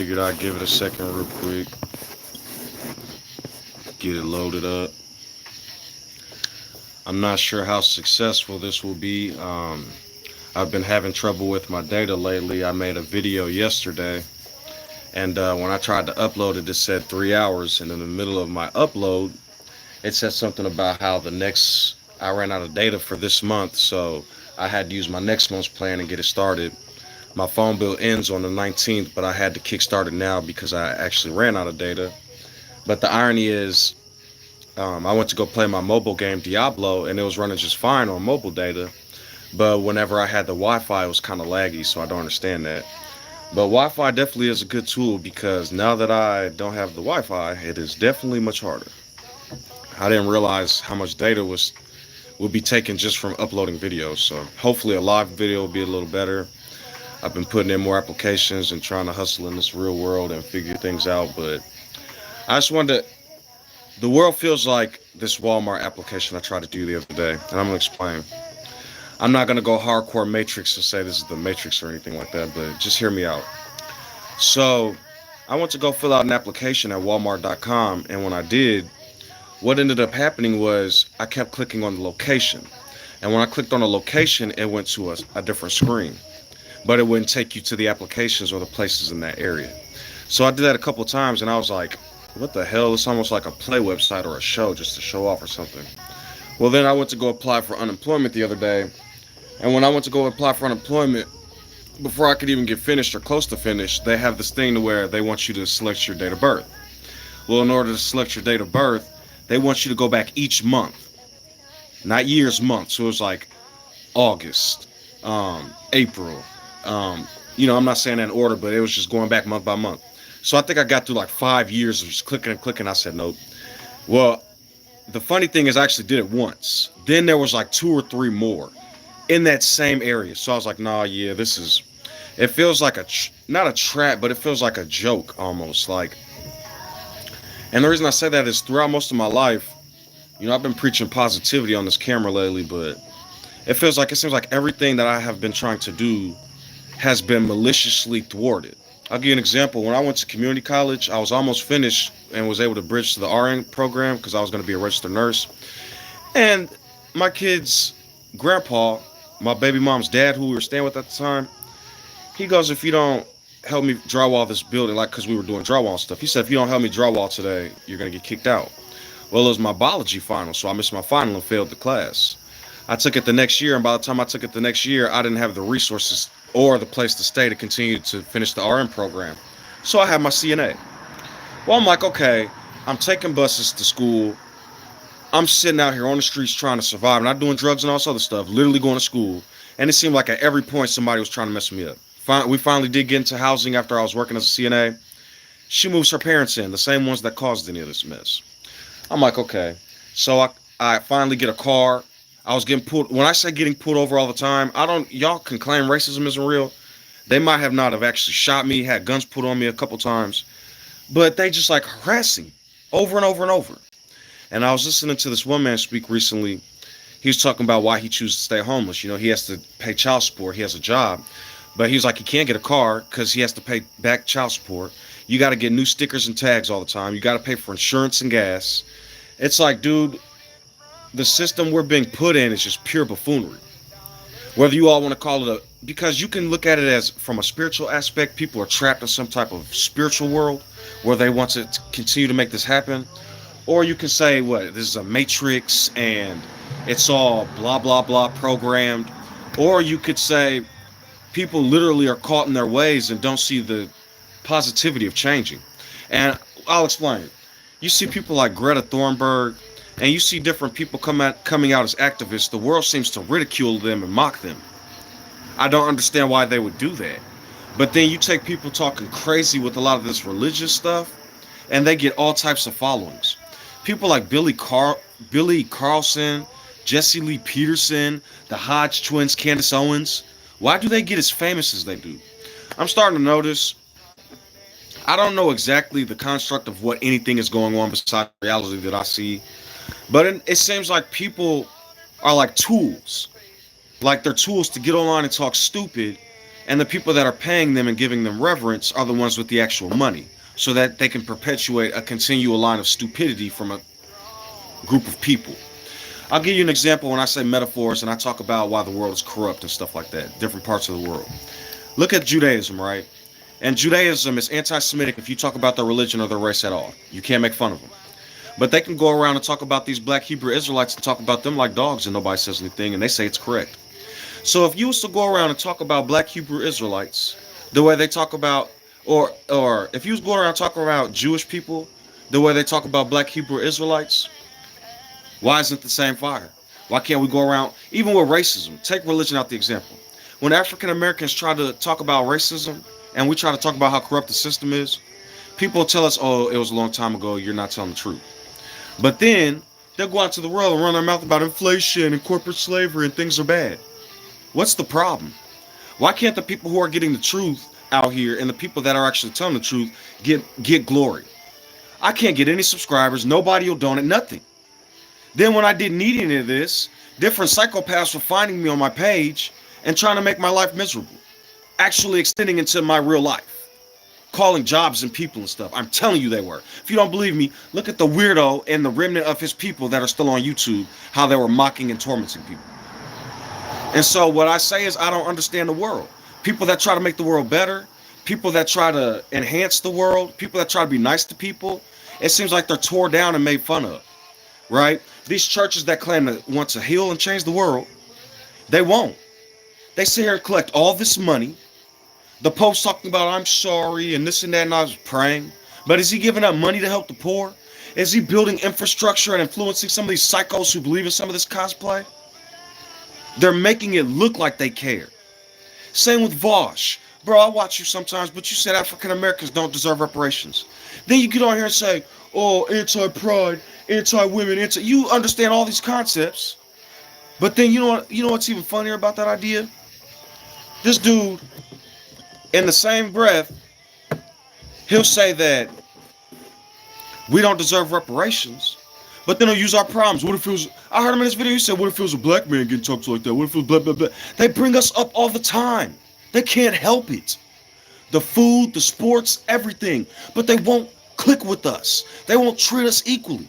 Figured I'd give it a second real quick, get it loaded up. I'm not sure how successful this will be. I've been having trouble with my data lately. I made a video yesterday, and when I tried to upload it, it said 3 hours. And in the middle of my upload, it said something about how I ran out of data for this month, so I had to use my next month's plan and get it started. My phone bill ends on the 19th, but I had to kickstart it now because I actually ran out of data. But the irony is, I went to go play my mobile game Diablo, and it was running just fine on mobile data. But whenever I had the Wi-Fi, it was kind of laggy, so I don't understand that. But Wi-Fi definitely is a good tool because now that I don't have the Wi-Fi, it is definitely much harder. I didn't realize how much data would be taken just from uploading videos. So hopefully a live video will be a little better. I've been putting in more applications and trying to hustle in this real world and figure things out. But I just wanted to, the world feels like this Walmart application I tried to do the other day, and I'm gonna explain. I'm not gonna go hardcore Matrix to say this is the Matrix or anything like that, but just hear me out. So I went to go fill out an application at Walmart.com, and when I did, what ended up happening was I kept clicking on the location, and when I clicked on the location, it went to a different screen, but it wouldn't take you to the applications or the places in that area. So I did that a couple of times, and I was like, what the hell? It's almost like a play website or a show just to show off or something. Well, then I went to go apply for unemployment the other day, and when I went to go apply for unemployment, before I could even get finished or close to finished, they have this thing to where they want you to select your date of birth. Well, in order to select your date of birth, they want you to go back each month, not years, months. So it was like August, April. I'm not saying that in order, but it was just going back month by month. So I think I got through like 5 years of just clicking and clicking. I said nope. Well, the funny thing is I actually did it once. Then there was like two or three more in that same area. So I was like, nah, yeah, it feels like not a trap, but it feels like a joke almost. And the reason I say that is throughout most of my life, I've been preaching positivity on this camera lately, but it seems like everything that I have been trying to do has been maliciously thwarted. I'll give you an example. When I went to community college, I was almost finished and was able to bridge to the RN program because I was going to be a registered nurse. And my kid's grandpa, my baby mom's dad, who we were staying with at the time, he goes, if you don't help me drywall this building, like, because we were doing drywall stuff, he said, if you don't help me drywall today, you're going to get kicked out. Well, it was my biology final, so I missed my final and failed the class. I took it the next year, and by the time I took it the next year, I didn't have the resources or the place to stay to continue to finish the RN program. So I had my CNA. Well, I'm like, okay, I'm taking buses to school. I'm sitting out here on the streets trying to survive, not doing drugs and all this other stuff, literally going to school. And it seemed like at every point somebody was trying to mess me up. We finally did get into housing after I was working as a CNA. She moves her parents in, the same ones that caused any of this mess. I'm like, okay. So I finally get a car. I was getting pulled. When I say getting pulled over all the time, y'all can claim racism isn't real. They might have not have actually shot me, had guns put on me a couple times, but they just like harassing over and over and over. And I was listening to this one man speak recently. He was talking about why he chooses to stay homeless. He has to pay child support. He has a job, but he was like, he can't get a car because he has to pay back child support. You got to get new stickers and tags all the time. You got to pay for insurance and gas. It's like, dude, the system we're being put in is just pure buffoonery. Whether you all want to call it because you can look at it as from a spiritual aspect, people are trapped in some type of spiritual world where they want to continue to make this happen. Or you can say, what, this is a matrix and it's all blah, blah, blah programmed. Or you could say people literally are caught in their ways and don't see the positivity of changing. And I'll explain. You see people like Greta Thunberg, and you see different people coming out as activists. The world seems to ridicule them and mock them. I don't understand why they would do that. But then you take people talking crazy with a lot of this religious stuff, and they get all types of followings. People like Billy Carlson, Jesse Lee Peterson, the Hodge twins, Candace Owens. Why do they get as famous as they do? I'm starting to notice. I don't know exactly the construct of what anything is going on besides reality that I see. But it seems like people are like tools. Like they're tools to get online and talk stupid And the people that are paying them and giving them reverence are the ones with the actual money, so that they can perpetuate a continual line of stupidity from a group of people. I'll give you an example when I say metaphors and I talk about why the world is corrupt and stuff like that, different parts of the world. Look at Judaism, right? And Judaism is anti-Semitic if you talk about their religion or their race at all. You can't make fun of them. But they can go around and talk about these black Hebrew Israelites and talk about them like dogs and nobody says anything and they say it's correct. So if you was to go around and talk about black Hebrew Israelites the way they talk about, or if you was going around talking about Jewish people the way they talk about black Hebrew Israelites, why isn't it the same fire? Why can't we go around, even with racism, take religion out the example. When African Americans try to talk about racism and we try to talk about how corrupt the system is, people tell us, oh, it was a long time ago, you're not telling the truth. But then they'll go out to the world and run their mouth about inflation and corporate slavery and things are bad. What's the problem? Why can't the people who are getting the truth out here and the people that are actually telling the truth get glory? I can't get any subscribers, nobody will donate, nothing. Then when I didn't need any of this, different psychopaths were finding me on my page and trying to make my life miserable. Actually extending into my real life. Calling jobs and people and stuff. I'm telling you they were. If you don't believe me, look at the weirdo and the remnant of his people that are still on YouTube, how they were mocking and tormenting people. And so what I say is I don't understand the world. People that try to make the world better, people that try to enhance the world, people that try to be nice to people, it seems like they're tore down and made fun of. Right? These churches that claim to want to heal and change the world, they won't. They sit here and collect all this money. The Pope's talking about I'm sorry and this and that and I was praying. But is he giving up money to help the poor? Is he building infrastructure and influencing some of these psychos who believe in some of this cosplay? They're making it look like they care. Same with Vosh. Bro, I watch you sometimes, but you said African Americans don't deserve reparations. Then you get on here and say, oh, anti-pride, anti-women, you understand all these concepts. But then you know what's even funnier about that idea? This dude, in the same breath, he'll say that we don't deserve reparations, but then he'll use our problems. What if it was, I heard him in this video, he said, what if it was a black man getting talked to like that? What if it was blah, blah, blah? They bring us up all the time. They can't help it. The food, the sports, everything. But they won't click with us. They won't treat us equally.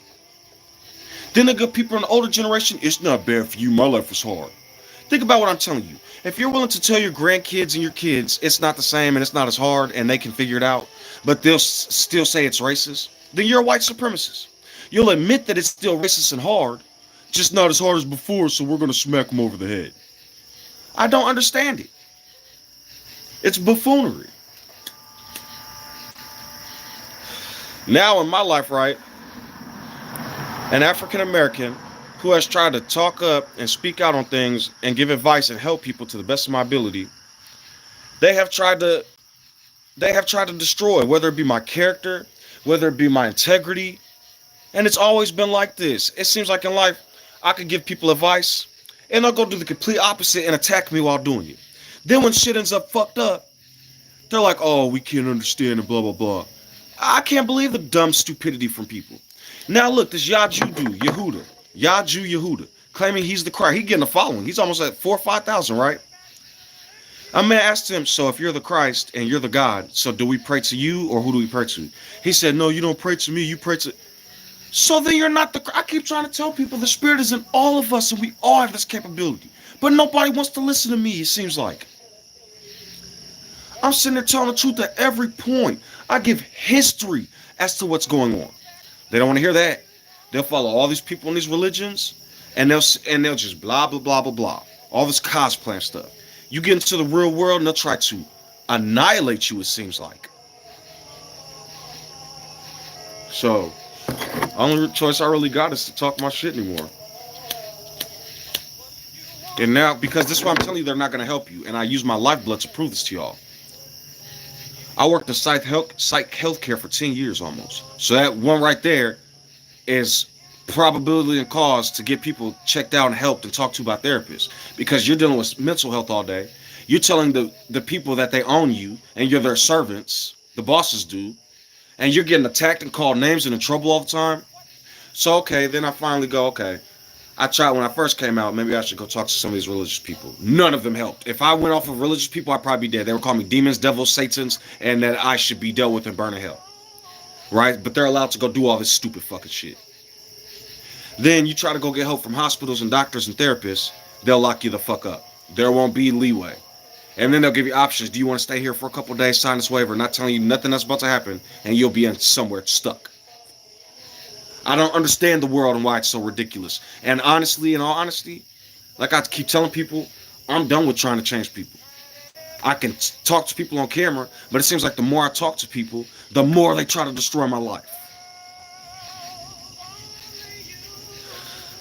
Then the good people in the older generation, it's not bad for you, my life was hard. Think about what I'm telling you. If you're willing to tell your grandkids and your kids it's not the same and it's not as hard and they can figure it out, but they'll still say it's racist, then you're a white supremacist. You'll admit that it's still racist and hard, just not as hard as before, so we're going to smack them over the head. I don't understand it. It's buffoonery. Now in my life, right, an African American who has tried to talk up and speak out on things and give advice and help people to the best of my ability, they have tried to destroy, whether it be my character, whether it be my integrity. And it's always been like this. It seems like in life, I could give people advice and they'll go do the complete opposite and attack me while doing it. Then when shit ends up fucked up, they're like, oh, we can't understand and blah, blah, blah. I can't believe the dumb stupidity from people. Now look, this Yehuda, claiming he's the Christ. He's getting a following. He's almost at 4,000 or 5,000, right? I may ask him, so if you're the Christ and you're the God, so do we pray to you or who do we pray to? He said, no, you don't pray to me, you pray to... So then you're not the... I keep trying to tell people the Spirit is in all of us and we all have this capability. But nobody wants to listen to me, it seems like. I'm sitting there telling the truth at every point. I give history as to what's going on. They don't want to hear that. They'll follow all these people in these religions and they'll just blah, blah, blah, blah, blah. All this cosplay stuff. You get into the real world and they'll try to annihilate you, it seems like. So, the only choice I really got is to talk my shit anymore. And now, because this is what I'm telling you, they're not going to help you. And I use my lifeblood to prove this to y'all. I worked in psych healthcare for 10 years almost. So that one right there is probability and cause to get people checked out and helped and talked to by therapists. Because you're dealing with mental health all day. You're telling the people that they own you and you're their servants, the bosses do, and you're getting attacked and called names and in trouble all the time. So, okay, then I finally go, okay, I tried when I first came out. Maybe I should go talk to some of these religious people. None of them helped. If I went off of religious people, I'd probably be dead. They would call me demons, devils, satans, and that I should be dealt with and burn in hell. Right? But they're allowed to go do all this stupid fucking shit. Then you try to go get help from hospitals and doctors and therapists, they'll lock you the fuck up. There won't be leeway. And then they'll give you options. Do you want to stay here for a couple of days, sign this waiver, not telling you nothing that's about to happen, and you'll be in somewhere stuck. I don't understand the world and why it's so ridiculous. And honestly, in all honesty, like I keep telling people, I'm done with trying to change people. I can talk to people on camera, but it seems like the more I talk to people, the more they try to destroy my life.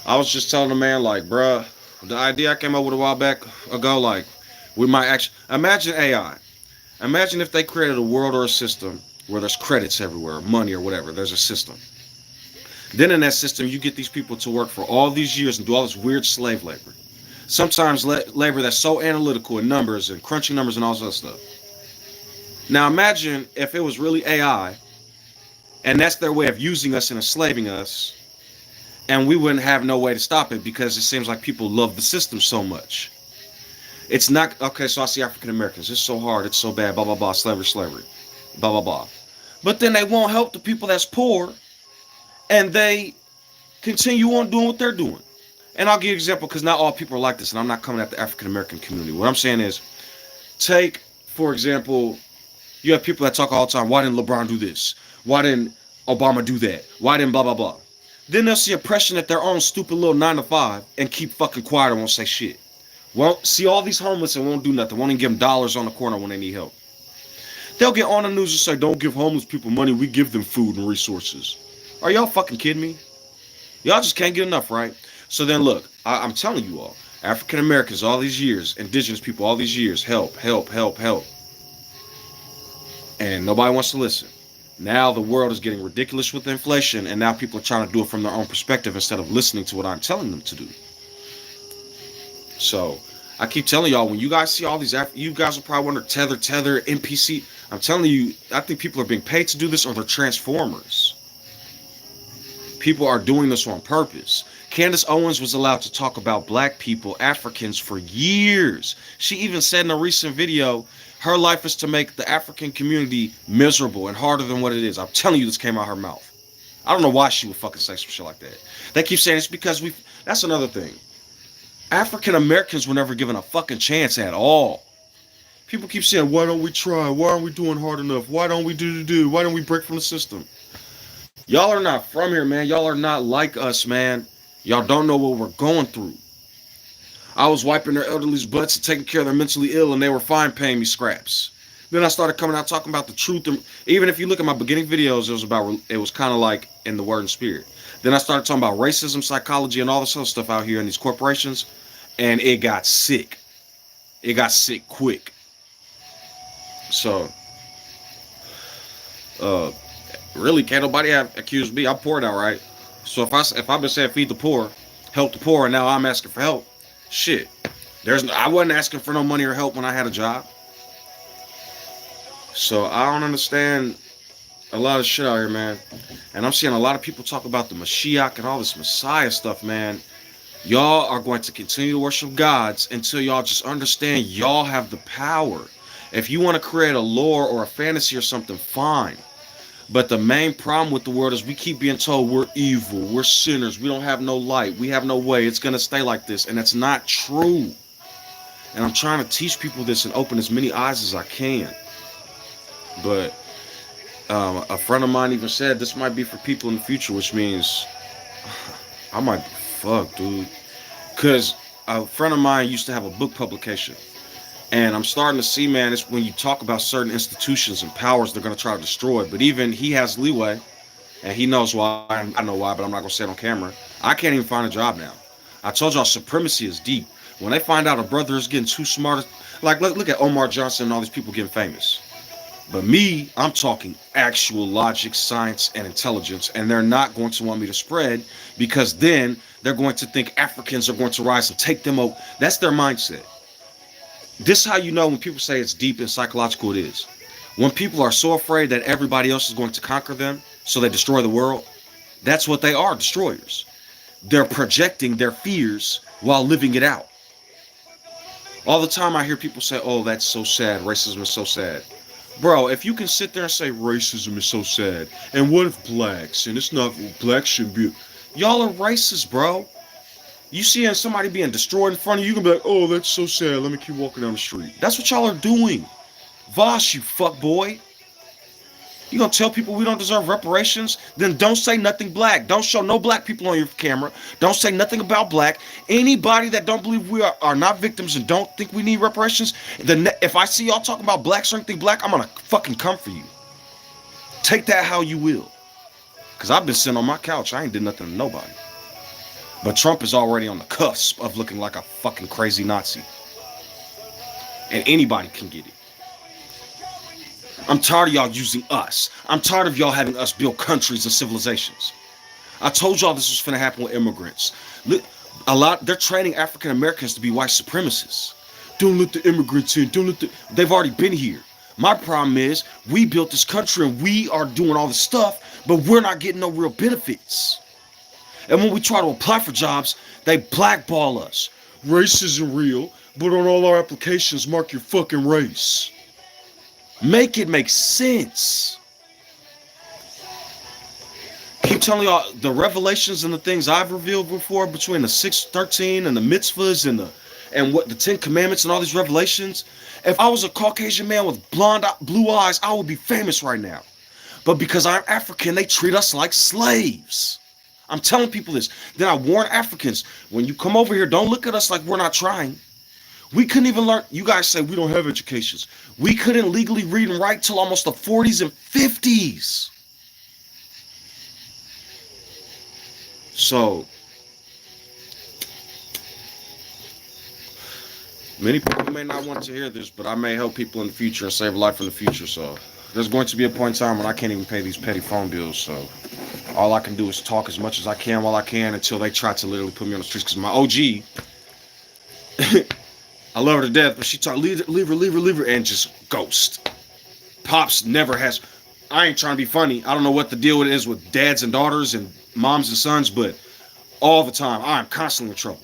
I was just telling the man, like, bruh, the idea I came up with a while back ago, like, we might actually imagine AI. Imagine if they created a world or a system where there's credits everywhere, money or whatever. There's a system. Then in that system, you get these people to work for all these years and do all this weird slave labor. Sometimes labor that's so analytical in numbers and crunching numbers and all this other stuff. Now imagine if it was really AI, and that's their way of using us and enslaving us, and we wouldn't have no way to stop it because it seems like people love the system so much. It's not, okay, so I see African Americans, it's so hard, it's so bad, blah, blah, blah, slavery, blah, blah, blah. But then they won't help the people that's poor, and they continue on doing what they're doing. And I'll give you an example, because not all people are like this, and I'm not coming at the African American community. What I'm saying is, take, for example, you have people that talk all the time, why didn't LeBron do this? Why didn't Obama do that? Why didn't blah, blah, blah? Then they'll see oppression at their own stupid little 9 to 5 and keep fucking quiet and won't say shit. Won't see all these homeless and won't do nothing. Won't even give them dollars on the corner when they need help. They'll get on the news and say, don't give homeless people money, we give them food and resources. Are y'all fucking kidding me? Y'all just can't get enough, right? So then look, I'm telling you all, African Americans all these years, indigenous people all these years, help, help, help, help. And nobody wants to listen. Now the world is getting ridiculous with inflation, and now people are trying to do it from their own perspective instead of listening to what I'm telling them to do. So I keep telling y'all, when you guys see all these, you guys will probably wonder, Tether, NPC. I'm telling you, I think people are being paid to do this, or they're transformers. People are doing this on purpose. Candace Owens was allowed to talk about black people, Africans, for years. She even said in a recent video, her life is to make the African community miserable and harder than what it is. I'm telling you, this came out her mouth. I don't know why she would fucking say some shit like that. They keep saying it's because that's another thing. African Americans were never given a fucking chance at all. People keep saying, why don't we try? Why aren't we doing hard enough? Why don't we do? Why don't we break from the system? Y'all are not from here, man. Y'all are not like us, man. Y'all don't know what we're going through. I was wiping their elderly's butts and taking care of their mentally ill, and they were fine paying me scraps. Then I started coming out talking about the truth. And even if you look at my beginning videos, it was kind of like in the word and spirit. Then I started talking about racism, psychology, and all this other stuff out here in these corporations, and it got sick. It got sick quick. So, really, can't nobody have accused me. I'm poor now, right? So if I've been saying feed the poor, help the poor, and now I'm asking for help, shit. I wasn't asking for no money or help when I had a job. So I don't understand a lot of shit out here, man. And I'm seeing a lot of people talk about the Mashiach and all this Messiah stuff, man. Y'all are going to continue to worship gods until y'all just understand y'all have the power. If you want to create a lore or a fantasy or something, fine. But the main problem with the world is we keep being told we're evil, we're sinners, we don't have no light, we have no way, it's going to stay like this. And it's not true. And I'm trying to teach people this and open as many eyes as I can. But a friend of mine even said this might be for people in the future, which means I might be fucked, dude. Because a friend of mine used to have a book publication. And I'm starting to see, man, it's when you talk about certain institutions and powers they're going to try to destroy. But even he has leeway, and he knows why. I know why, but I'm not going to say it on camera. I can't even find a job now. I told y'all supremacy is deep. When they find out a brother is getting too smart, like look at Omar Johnson and all these people getting famous. But me, I'm talking actual logic, science, and intelligence, and they're not going to want me to spread because then they're going to think Africans are going to rise and take them over. That's their mindset. This is how you know when people say it's deep and psychological, it is. When people are so afraid that everybody else is going to conquer them, so they destroy the world, that's what they are, destroyers. They're projecting their fears while living it out. All the time I hear people say, oh, that's so sad. Racism is so sad. Bro, if you can sit there and say racism is so sad, and what if blacks, and it's not, blacks shouldn't be. Y'all are racist, bro. You see somebody being destroyed in front of you, you can be like, oh, that's so sad. Let me keep walking down the street. That's what y'all are doing. Voss, you fuck boy. You gonna tell people we don't deserve reparations? Then don't say nothing black. Don't show no black people on your camera. Don't say nothing about black. Anybody that don't believe we are not victims and don't think we need reparations, then if I see y'all talking about blacks or anything black, I'm gonna fucking come for you. Take that how you will. Because I've been sitting on my couch. I ain't did nothing to nobody. But Trump is already on the cusp of looking like a fucking crazy Nazi. And anybody can get it. I'm tired of y'all using us. I'm tired of y'all having us build countries and civilizations. I told y'all this was finna happen with immigrants. They're training African Americans to be white supremacists. Don't let the immigrants in. They've already been here. My problem is we built this country and we are doing all this stuff, but we're not getting no real benefits. And when we try to apply for jobs, they blackball us. Race isn't real, but on all our applications, mark your fucking race. Make it make sense. Keep telling y'all the revelations and the things I've revealed before between the 613 and the mitzvahs and what the 10 commandments and all these revelations. If I was a Caucasian man with blue eyes, I would be famous right now. But because I'm African, they treat us like slaves. I'm telling people this. Then I warn Africans, when you come over here, don't look at us like we're not trying. We couldn't even learn. You guys say we don't have educations. We couldn't legally read and write till almost the 40s and 50s. So, many people may not want to hear this, but I may help people in the future and save a life in the future. So, there's going to be a point in time when I can't even pay these petty phone bills. So, all I can do is talk as much as I can while I can until they try to literally put me on the streets. Because my OG, I love her to death, but she talk, leave her, and just ghost. Pops never has. I ain't trying to be funny. I don't know what the deal is with dads and daughters and moms and sons, but all the time, I'm constantly in trouble.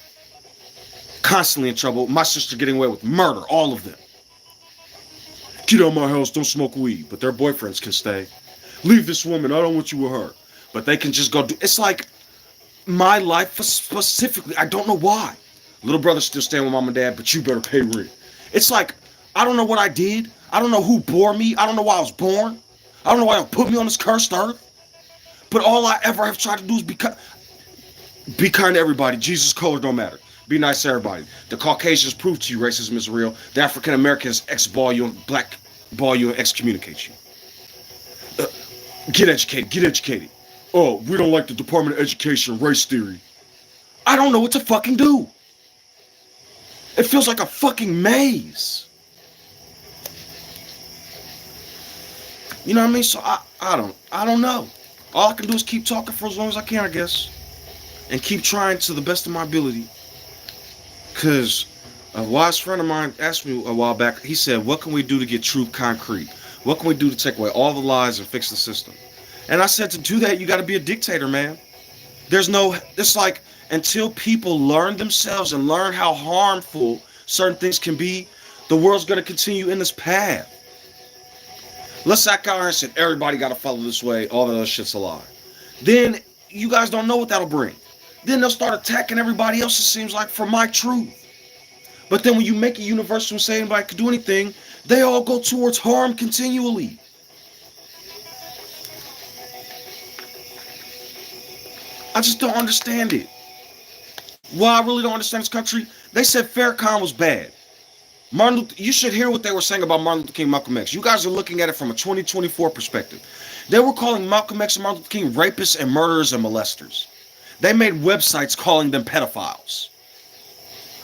Constantly in trouble. My sister getting away with murder, all of them. Get out of my house, don't smoke weed, but their boyfriends can stay. Leave this woman, I don't want you with her. But they can just go do. It's like my life specifically, I don't know why. Little brother's still staying with mom and dad, but you better pay rent. It's like, I don't know what I did. I don't know who bore me. I don't know why I was born. I don't know why y'all put me on this cursed earth. But all I ever have tried to do is be kind to everybody. Jesus' color don't matter. Be nice to everybody. The Caucasians prove to you racism is real. The African Americans ex-ball you and black-ball you and excommunicate you. Get educated. Oh, we don't like the Department of Education race theory. I don't know what to fucking do. It feels like a fucking maze. You know what I mean? So I don't know. All I can do is keep talking for as long as I can, I guess. And keep trying to the best of my ability. Because a wise friend of mine asked me a while back, he said, what can we do to get truth concrete? What can we do to take away all the lies and fix the system? And I said, to do that, you got to be a dictator, man. It's like, until people learn themselves and learn how harmful certain things can be, the world's going to continue in this path. Let's act out here and say, everybody got to follow this way, all that other shit's a lie. Then you guys don't know what that'll bring. Then they'll start attacking everybody else, it seems like, for my truth. But then when you make it universal and say anybody could do anything, they all go towards harm continually. I just don't understand it. Why I really don't understand this country, they said Farrakhan was bad. You should hear what they were saying about Martin Luther King and Malcolm X. You guys are looking at it from a 2024 perspective. They were calling Malcolm X and Martin Luther King rapists and murderers and molesters. They made websites calling them pedophiles.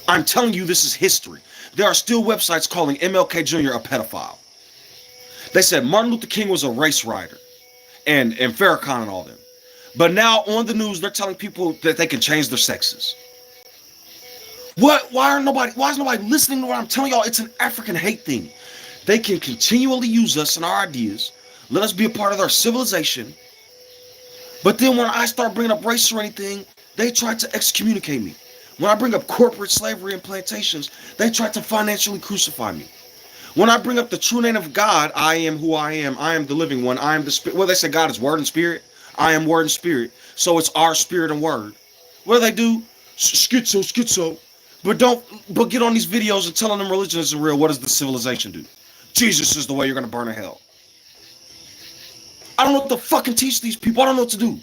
I'm telling you, this is history. There are still websites calling MLK Jr. a pedophile. They said Martin Luther King was a race rioter and Farrakhan and all them. But now on the news, they're telling people that they can change their sexes. Why is nobody listening to what I'm telling y'all? It's an African hate thing. They can continually use us and our ideas, let us be a part of their civilization. But then when I start bringing up race or anything, they tried to excommunicate me. When I bring up corporate slavery and plantations, they tried to financially crucify me. When I bring up the true name of God, I am who I am the living one, I am the spirit. Well, they say God is word and spirit. I am word and spirit. So it's our spirit and word. What do? Schizo. But get on these videos and telling them religion isn't real. What does the civilization do? Jesus is the way you're gonna burn in hell. I don't know what to fucking teach these people. I don't know what to do.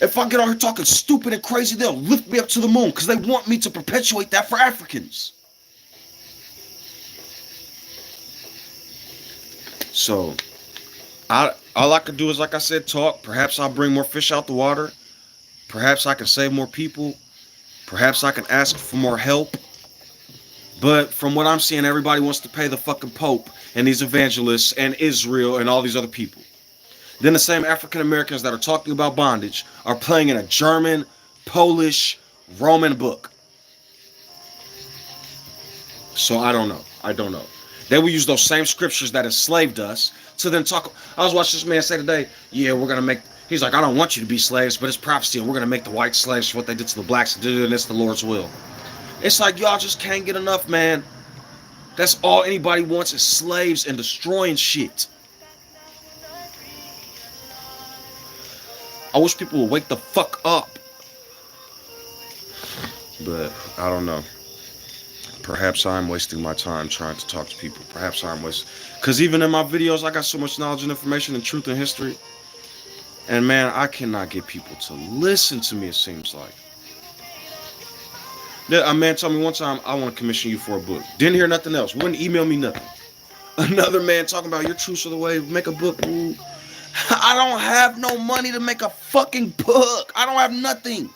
If I get on here talking stupid and crazy, they'll lift me up to the moon because they want me to perpetuate that for Africans. So, all I can do is, like I said, talk. Perhaps I'll bring more fish out the water. Perhaps I can save more people. Perhaps I can ask for more help. But from what I'm seeing, everybody wants to pay the fucking Pope and these evangelists and Israel and all these other people. Then the same African Americans that are talking about bondage are playing in a German, Polish, Roman book. So I don't know. They will use those same scriptures that enslaved us to then talk. I was watching this man say today, yeah, we're going to make, he's like, I don't want you to be slaves, but it's prophecy and we're going to make the white slaves for what they did to the blacks, and it's the Lord's will. It's like y'all just can't get enough, man. That's all anybody wants is slaves and destroying shit. I wish people would wake the fuck up. But I don't know. Perhaps I'm wasting my time trying to talk to people. Perhaps I'm wasting... Because even in my videos, I got so much knowledge and information and truth and history. And man, I cannot get people to listen to me, it seems like. A man told me one time, I want to commission you for a book. Didn't hear nothing else. Wouldn't email me nothing. Another man talking about your truths are the way, make a book. Ooh. I don't have no money to make a fucking book. I don't have nothing.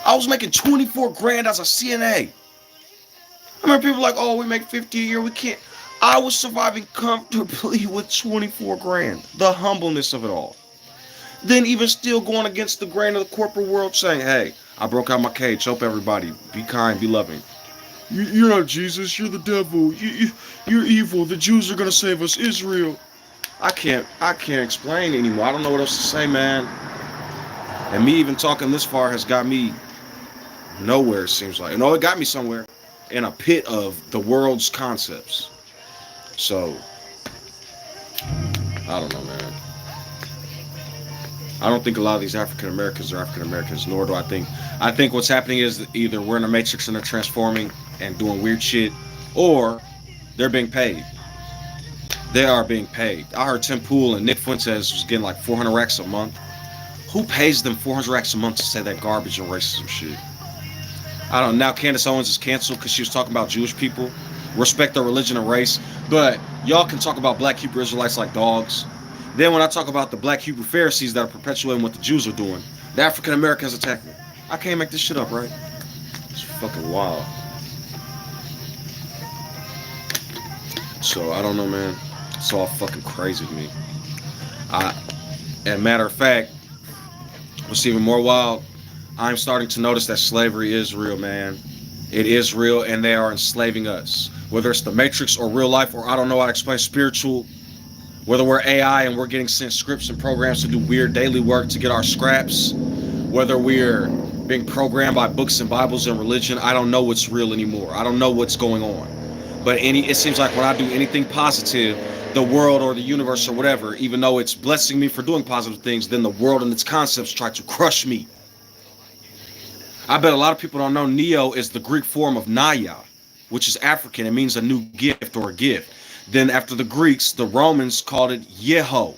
I was making 24 grand as a CNA. I remember people like, oh, we make 50 a year. We can't. I was surviving comfortably with 24 grand. The humbleness of it all. Then even still going against the grain of the corporate world saying, hey, I broke out my cage. Help everybody. Be kind. Be loving. You're not Jesus. You're the devil. You're evil. The Jews are going to save us. Israel. I can't explain anymore. I don't know what else to say, man. And me even talking this far has got me nowhere, it seems like. No, it got me somewhere. In a pit of the world's concepts. So, I don't know, man. I don't think a lot of these African Americans are African Americans, nor do I think what's happening is either we're in a matrix and they're transforming and doing weird shit, or they're being paid. They are being paid. I heard Tim Pool and Nick Fuentes was getting like 400 racks a month. Who pays them 400 racks a month to say that garbage and racism shit? I don't know. Now Candace Owens is canceled because she was talking about Jewish people. Respect their religion and race. But y'all can talk about black Hebrew Israelites like dogs. Then when I talk about the black Hebrew Pharisees that are perpetuating what the Jews are doing, the African Americans attack me. I can't make this shit up, right? It's fucking wild. So I don't know, man. It's all fucking crazy to me. And matter of fact, what's even more wild, I'm starting to notice that slavery is real, man. It is real, and they are enslaving us. Whether it's the Matrix or real life, or I don't know how to explain spiritual, whether we're AI and we're getting sent scripts and programs to do weird daily work to get our scraps, whether we're being programmed by books and Bibles and religion, I don't know what's real anymore. I don't know what's going on. But it seems like when I do anything positive, the world or the universe or whatever, even though it's blessing me for doing positive things, then the world and its concepts try to crush me. I bet a lot of people don't know Neo is the Greek form of Naya, which is African. It means a new gift or a gift. Then after the Greeks, the Romans called it Yeho.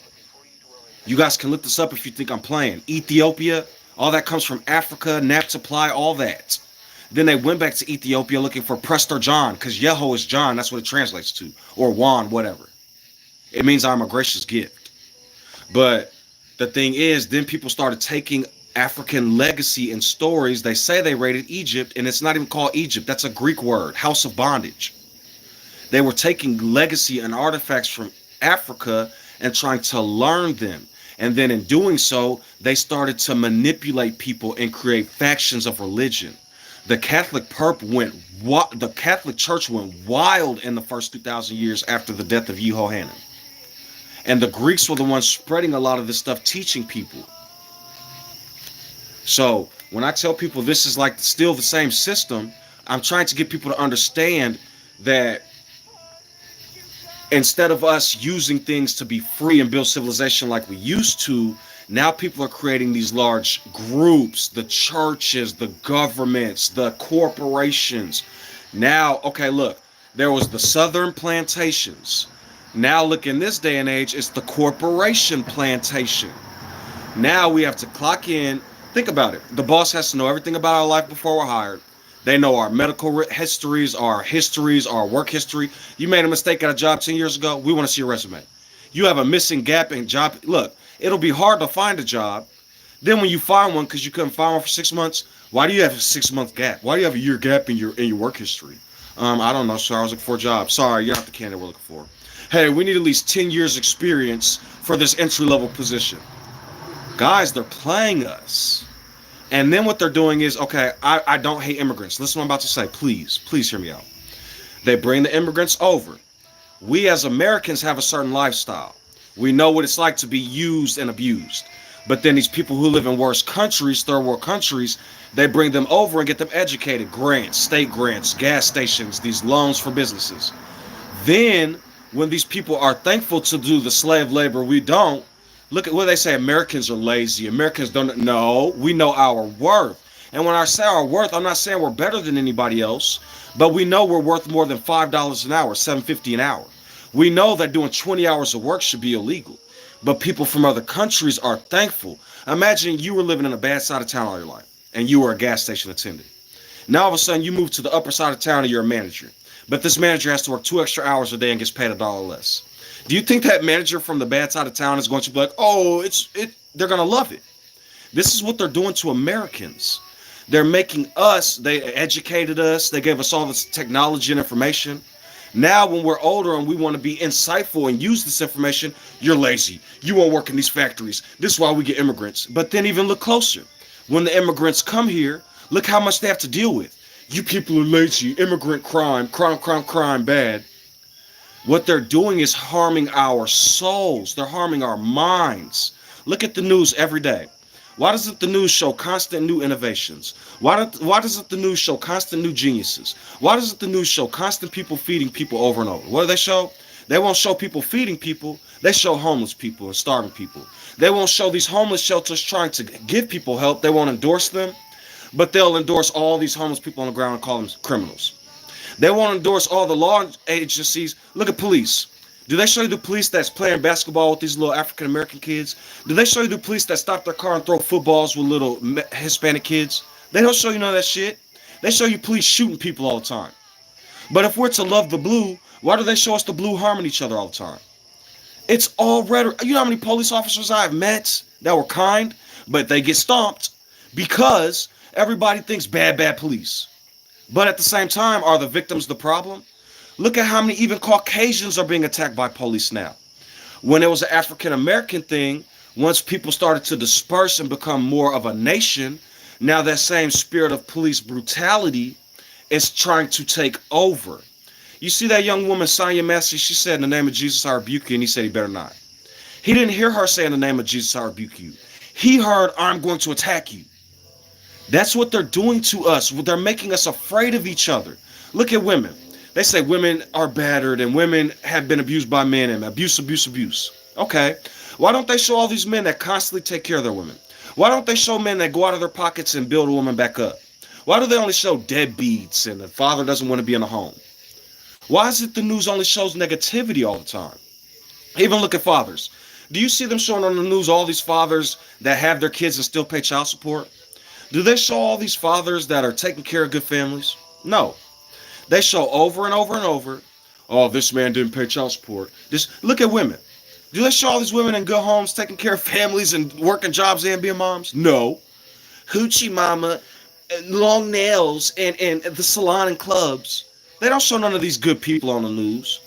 You guys can look this up if you think I'm playing. Ethiopia, all that comes from Africa, Naphtali, all that. Then they went back to Ethiopia looking for Prester John, because Yeho is John, that's what it translates to. Or Juan, whatever. It means I'm a gracious gift. But the thing is, then people started taking African legacy and stories. They say they raided Egypt, and it's not even called Egypt. That's a Greek word, house of bondage. They were taking legacy and artifacts from Africa and trying to learn them. And then in doing so, they started to manipulate people and create factions of religion. The Catholic Church went wild in the first 2,000 years after the death of Yehohanan. And the Greeks were the ones spreading a lot of this stuff, teaching people. So when I tell people this is like still the same system, I'm trying to get people to understand that instead of us using things to be free and build civilization like we used to, now people are creating these large groups, the churches, the governments, the corporations. Now, okay, look, there was the southern plantations. Now look, in this day and age, it's the corporation plantation. Now we have to clock in. Think about it. The boss has to know everything about our life before we're hired. They know our medical histories, our work history. You made a mistake at a job 10 years ago. We want to see your resume. You have a missing gap in job. Look, it'll be hard to find a job. Then when you find one because you couldn't find one for 6 months, why do you have a 6 month gap? Why do you have a year gap in your work history? I don't know, sir. I was looking for a job. Sorry, you're not the candidate we're looking for. Hey, we need at least 10 years experience for this entry level position. Guys, they're playing us. And then what they're doing is, okay, I don't hate immigrants. Listen to what I'm about to say. Please hear me out. They bring the immigrants over. We as Americans have a certain lifestyle. We know what it's like to be used and abused. But then these people who live in worse countries, third world countries, they bring them over and get them educated. Grants, state grants, gas stations, these loans for businesses. Then when these people are thankful to do the slave labor we don't, look at what they say. Americans are lazy. Americans don't know. We know our worth. And when I say our worth, I'm not saying we're better than anybody else, but we know we're worth more than $5 an hour, $7.50 an hour. We know that doing 20 hours of work should be illegal, but people from other countries are thankful. Imagine you were living in a bad side of town all your life, and you were a gas station attendant. Now all of a sudden you move to the upper side of town and you're a manager, but this manager has to work 2 extra hours a day and gets paid $1 less. Do you think that manager from the bad side of town is going to be like, oh, they're going to love it? This is what they're doing to Americans. They're making us, they educated us, they gave us all this technology and information. Now when we're older and we want to be insightful and use this information, you're lazy. You won't work in these factories. This is why we get immigrants. But then even look closer. When the immigrants come here, look how much they have to deal with. You people are lazy, immigrant crime, bad. What they're doing is harming our souls. They're harming our minds. Look at the news every day. Why doesn't the news show constant new innovations? Why doesn't the news show constant new geniuses? Why doesn't the news show constant people feeding people over and over? What do they show? They won't show people feeding people. They show homeless people and starving people. They won't show these homeless shelters trying to give people help. They won't endorse them, but they'll endorse all these homeless people on the ground and call them criminals. They won't endorse all the law agencies. Look at police. Do they show you the police that's playing basketball with these little African American kids? Do they show you the police that stop their car and throw footballs with little Hispanic kids? They don't show you none of that shit. They show you police shooting people all the time. But if we're to love the blue, why do they show us the blue harming each other all the time? It's all rhetoric. You know how many police officers I've met that were kind, but they get stomped because everybody thinks bad police. But at the same time, are the victims the problem? Look at how many even Caucasians are being attacked by police now. When it was an African American thing, once people started to disperse and become more of a nation, now that same spirit of police brutality is trying to take over. You see that young woman, Sonia Massey, she said, in the name of Jesus, I rebuke you, and he said he better not. He didn't hear her say, in the name of Jesus, I rebuke you. He heard, I'm going to attack you. That's what they're doing to us. They're making us afraid of each other. Look at women. They say women are battered and women have been abused by men and abuse. Okay. Why don't they show all these men that constantly take care of their women? Why don't they show men that go out of their pockets and build a woman back up? Why do they only show deadbeats and the father doesn't want to be in the home? Why is it the news only shows negativity all the time? Even look at fathers. Do you see them showing on the news all these fathers that have their kids and still pay child support? Do they show all these fathers that are taking care of good families? No. They show over and over and over, oh, this man didn't pay child support. Just look at women. Do they show all these women in good homes taking care of families and working jobs and being moms? No. Hoochie mama, long nails, and the salon and clubs. They don't show none of these good people on the news.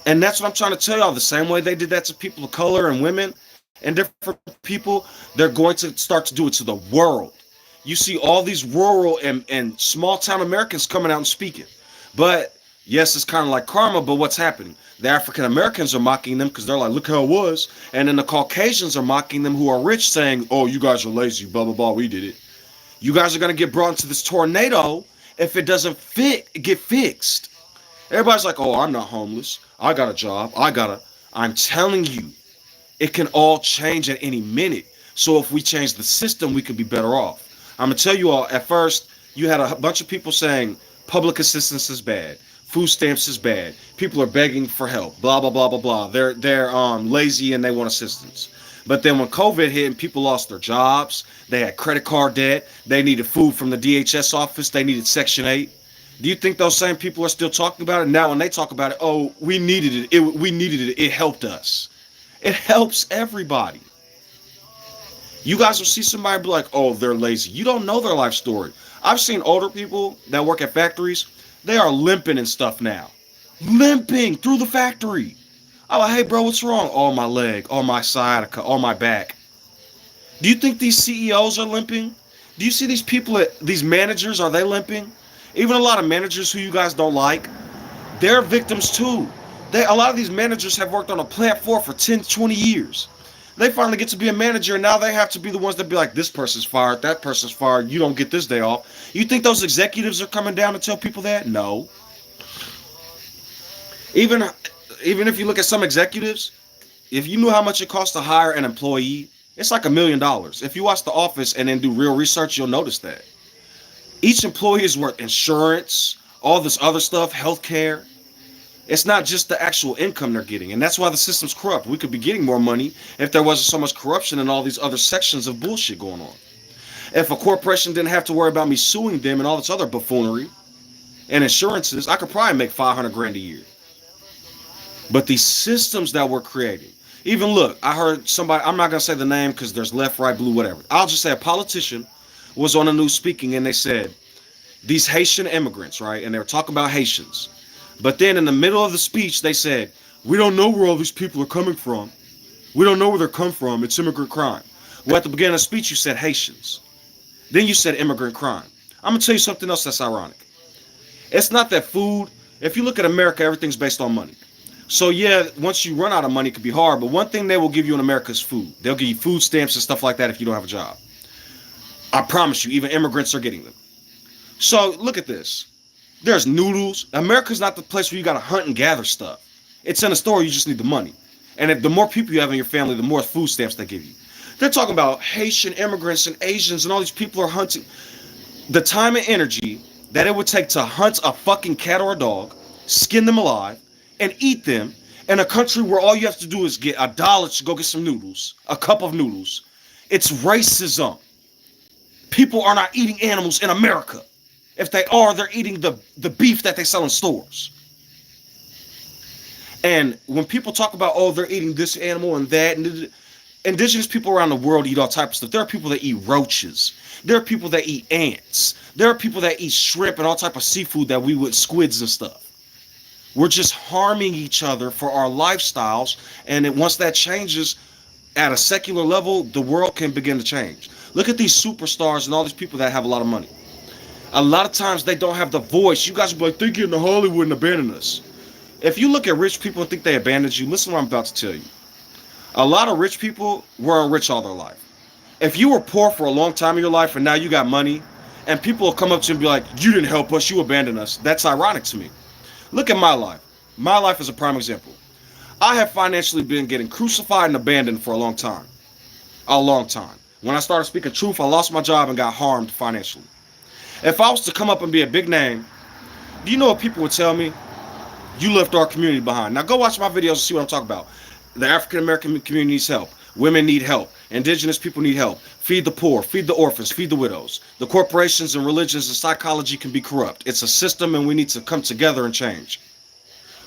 And that's what I'm trying to tell y'all. The same way they did that to people of color and women and different people, they're going to start to do it to the world. You see all these rural and small town Americans coming out and speaking. But Yes, it's kind of like karma, but what's happening? The African Americans are mocking them because they're like, look how it was. And then the Caucasians are mocking them who are rich, saying, oh, you guys are lazy, blah, blah, blah, we did it. You guys are going to get brought into this tornado if it doesn't get fixed. Everybody's like, oh, I'm not homeless. I got a job. I'm telling you, it can all change at any minute. So if we change the system, we could be better off. I'm going to tell you all, at first, you had a bunch of people saying public assistance is bad. Food stamps is bad. People are begging for help. Blah, blah, blah, blah, blah. They're lazy and they want assistance. But then when COVID hit and people lost their jobs, they had credit card debt, they needed food from the DHS office, they needed Section 8. Do you think those same people are still talking about it? Now when they talk about it, oh, we needed it. We needed it. It helped us. It helps everybody. You guys will see somebody be like, oh, they're lazy. You don't know their life story. I've seen older people that work at factories. They are limping and stuff now. Limping through the factory. I'm like, hey, bro, what's wrong? Oh, my leg. Oh, my sciatica. Oh, my back. Do you think these CEOs are limping? Do you see these people, these managers, are they limping? Even a lot of managers who you guys don't like, they're victims too. A lot of these managers have worked on a plant floor for 10, 20 years. They finally get to be a manager, and now they have to be the ones that be like, this person's fired, that person's fired, you don't get this day off. You think those executives are coming down to tell people that? No. Even if you look at some executives, if you knew how much it costs to hire an employee, it's like $1 million. If you watch The Office and then do real research, you'll notice that. Each employee is worth insurance, all this other stuff, healthcare. It's not just the actual income they're getting. And that's why the system's corrupt. We could be getting more money if there wasn't so much corruption and all these other sections of bullshit going on. If a corporation didn't have to worry about me suing them and all this other buffoonery and insurances, I could probably make 500 grand a year. But these systems that we're creating, even look, I heard somebody, I'm not going to say the name because there's left, right, blue, whatever. I'll just say a politician was on the news speaking and they said, these Haitian immigrants, right? And they were talking about Haitians. But then in the middle of the speech, they said, we don't know where all these people are coming from. We don't know where they're come from. It's immigrant crime. Well, at the beginning of the speech, you said Haitians. Then you said immigrant crime. I'm going to tell you something else that's ironic. It's not that food. If you look at America, everything's based on money. So yeah, once you run out of money, it could be hard. But one thing they will give you in America is food. They'll give you food stamps and stuff like that if you don't have a job. I promise you, even immigrants are getting them. So look at this. There's noodles. America's not the place where you got to hunt and gather stuff. It's in a store. You just need the money. And if the more people you have in your family, the more food stamps they give you. They're talking about Haitian immigrants and Asians and all these people are hunting. The time and energy that it would take to hunt a fucking cat or a dog, skin them alive, and eat them in a country where all you have to do is get $1 to go get some noodles, a cup of noodles. It's racism. People are not eating animals in America. If they are, they're eating the beef that they sell in stores. And when people talk about, oh, they're eating this animal and that, and indigenous people around the world eat all types of stuff. There are people that eat roaches. There are people that eat ants. There are people that eat shrimp and all type of seafood that we would, squids and stuff. We're just harming each other for our lifestyles. And once that changes at a secular level, the world can begin to change. Look at these superstars and all these people that have a lot of money. A lot of times they don't have the voice. You guys will be like, they get into Hollywood and abandon us. If you look at rich people and think they abandoned you, listen to what I'm about to tell you. A lot of rich people were rich all their life. If you were poor for a long time in your life and now you got money, and people will come up to you and be like, you didn't help us, you abandoned us. That's ironic to me. Look at my life. My life is a prime example. I have financially been getting crucified and abandoned for a long time. A long time. When I started speaking truth, I lost my job and got harmed financially. If I was to come up and be a big name, do you know what people would tell me? You left our community behind. Now go watch my videos and see what I'm talking about. The African American community needs help. Women need help. Indigenous people need help. Feed the poor, feed the orphans, feed the widows. The corporations and religions and psychology can be corrupt. It's a system and we need to come together and change.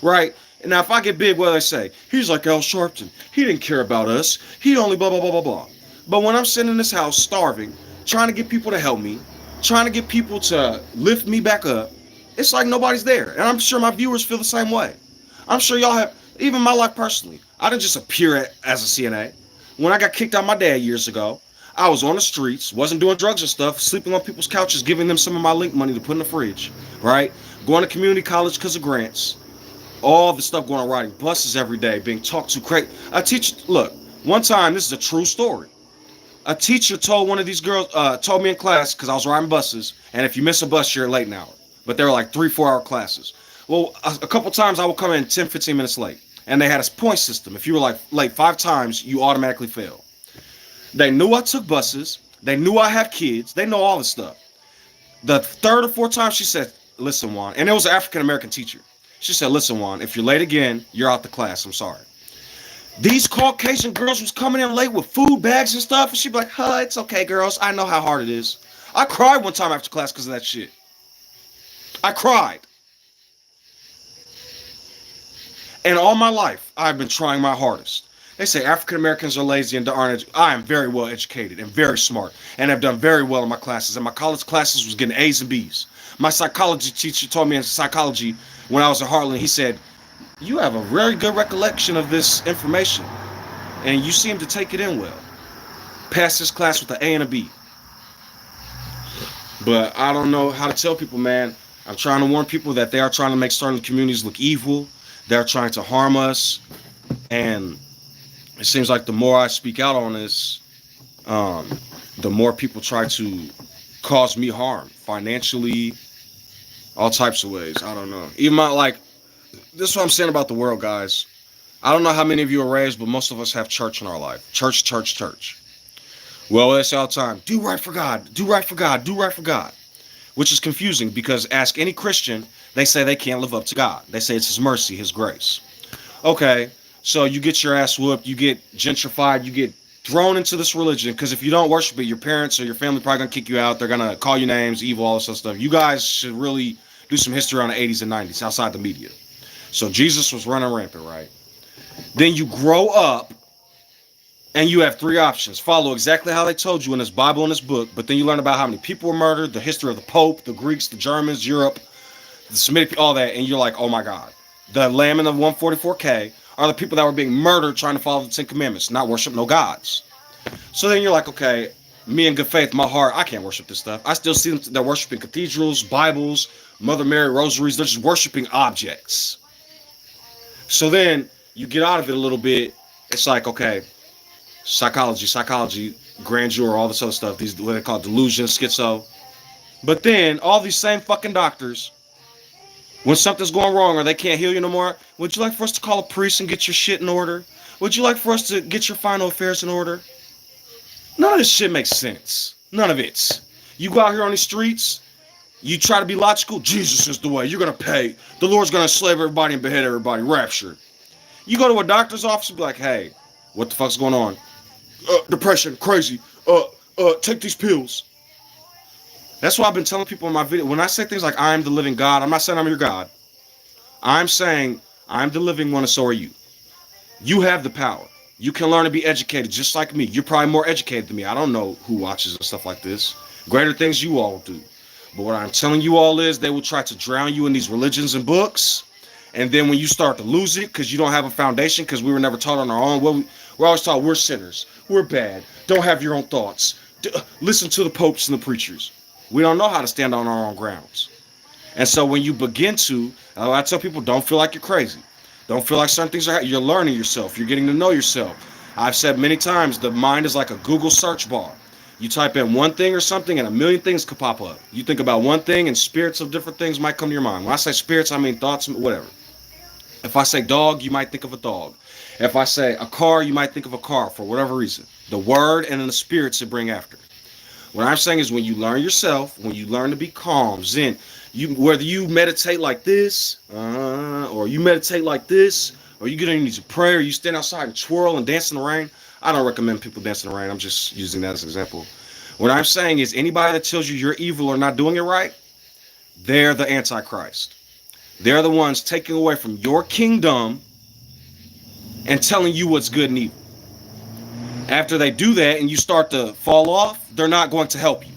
Right? And now if I get big, what do they say? He's like Al Sharpton. He didn't care about us. He only blah, blah, blah, blah, blah. But when I'm sitting in this house starving, trying to get people to help me, trying to get people to lift me back up, it's like nobody's there. And I'm sure my viewers feel the same way. I'm sure y'all have, even my life personally. I didn't just appear as a CNA. When I got kicked out my dad years ago, I was on the streets, wasn't doing drugs and stuff, sleeping on people's couches, giving them some of my link money to put in the fridge, right? going to community college because of grants, all the stuff going on, riding buses every day, being talked to crazy. A teacher, look, one time, this is a true story. A teacher told one of these girls, told me in class, because I was riding buses, and if you miss a bus, you're late an hour. But they were like 3-4 hour classes. Well, a couple times I would come in 10-15 minutes late, and they had a point system. If you were like late 5 times, you automatically fail. They knew I took buses. They knew I have kids. They know all this stuff. The 3rd or 4th time she said, listen, Juan, and it was an African-American teacher. She said, listen, Juan, if you're late again, you're out the class. I'm sorry. These Caucasian girls was coming in late with food bags and stuff, and she'd be like, it's okay, girls. I know how hard it is. I cried one time after class because of that shit. I cried. And all my life, I've been trying my hardest. They say African Americans are lazy and aren't. I am very well educated and very smart, and have done very well in my classes. And my college classes was getting A's and B's. My psychology teacher told me in psychology when I was at Harlan, he said, you have a very good recollection of this information, and you seem to take it in well. Pass this class with an A and a B. But I don't know how to tell people, man. I'm trying to warn people that they are trying to make certain communities look evil. They're trying to harm us. And it seems like the more I speak out on this, the more people try to cause me harm financially, all types of ways. I don't know. Even this is what I'm saying about the world, guys. I don't know how many of you are raised, but most of us have church in our life. Church, church, church. Well, they say all the time, do right for God, do right for God, do right for God. Which is confusing because ask any Christian, they say they can't live up to God. They say it's His mercy, His grace. Okay, so you get your ass whooped, you get gentrified, you get thrown into this religion, because if you don't worship it, your parents or your family probably gonna kick you out. They're gonna call you names, evil, all this other stuff. You guys should really do some history on the 80s and 90s outside the media. So Jesus was running rampant, right? Then you grow up and you have 3 options. Follow exactly how they told you in this Bible and this book, but then you learn about how many people were murdered, the history of the Pope, the Greeks, the Germans, Europe, the Semitic, all that, and you're like, oh my God. The lamb in the 144K are the people that were being murdered trying to follow the 10 Commandments, not worship no gods. So then you're like, okay, me in good faith, my heart, I can't worship this stuff. I still see them, they're worshiping cathedrals, Bibles, Mother Mary rosaries, they're just worshiping objects. So then you get out of it a little bit. It's like, okay, psychology, grandeur, all this other stuff. These what they call delusion, schizo. But then all these same fucking doctors, when something's going wrong or they can't heal you no more, would you like for us to call a priest and get your shit in order? Would you like for us to get your final affairs in order? None of this shit makes sense. None of it. You go out here on these streets, you try to be logical. Jesus is the way. You're going to pay. The Lord's going to enslave everybody and behead everybody. Rapture. You go to a doctor's office and be like, hey, what the fuck's going on? Depression, crazy. Take these pills. That's why I've been telling people in my video. When I say things like, I am the living God, I'm not saying I'm your God. I'm saying, I'm the living one and so are you. You have the power. You can learn to be educated just like me. You're probably more educated than me. I don't know who watches and stuff like this. Greater things you all do. But what I'm telling you all is they will try to drown you in these religions and books. And then when you start to lose it because you don't have a foundation, because we were never taught on our own, we're always taught we're sinners. We're bad. Don't have your own thoughts. Listen to the popes and the preachers. We don't know how to stand on our own grounds. And so when you begin to, I tell people, don't feel like you're crazy. Don't feel like certain things are, you're learning yourself. You're getting to know yourself. I've said many times, the mind is like a Google search bar. You type in one thing or something and a million things could pop up. You think about one thing and spirits of different things might come to your mind. When I say spirits, I mean thoughts, whatever. If I say dog, you might think of a dog. If I say a car, you might think of a car for whatever reason. The word and then the spirits it bring after. What I'm saying is when you learn yourself, when you learn to be calm, zen, whether you meditate like this, or you meditate like this, or you get on your knees and pray, or you stand outside and twirl and dance in the rain. I don't recommend people dance in the rain. I'm just using that as an example. What I'm saying is anybody that tells you you're evil or not doing it right, they're the Antichrist. They're the ones taking away from your kingdom and telling you what's good and evil. After they do that and you start to fall off, they're not going to help you.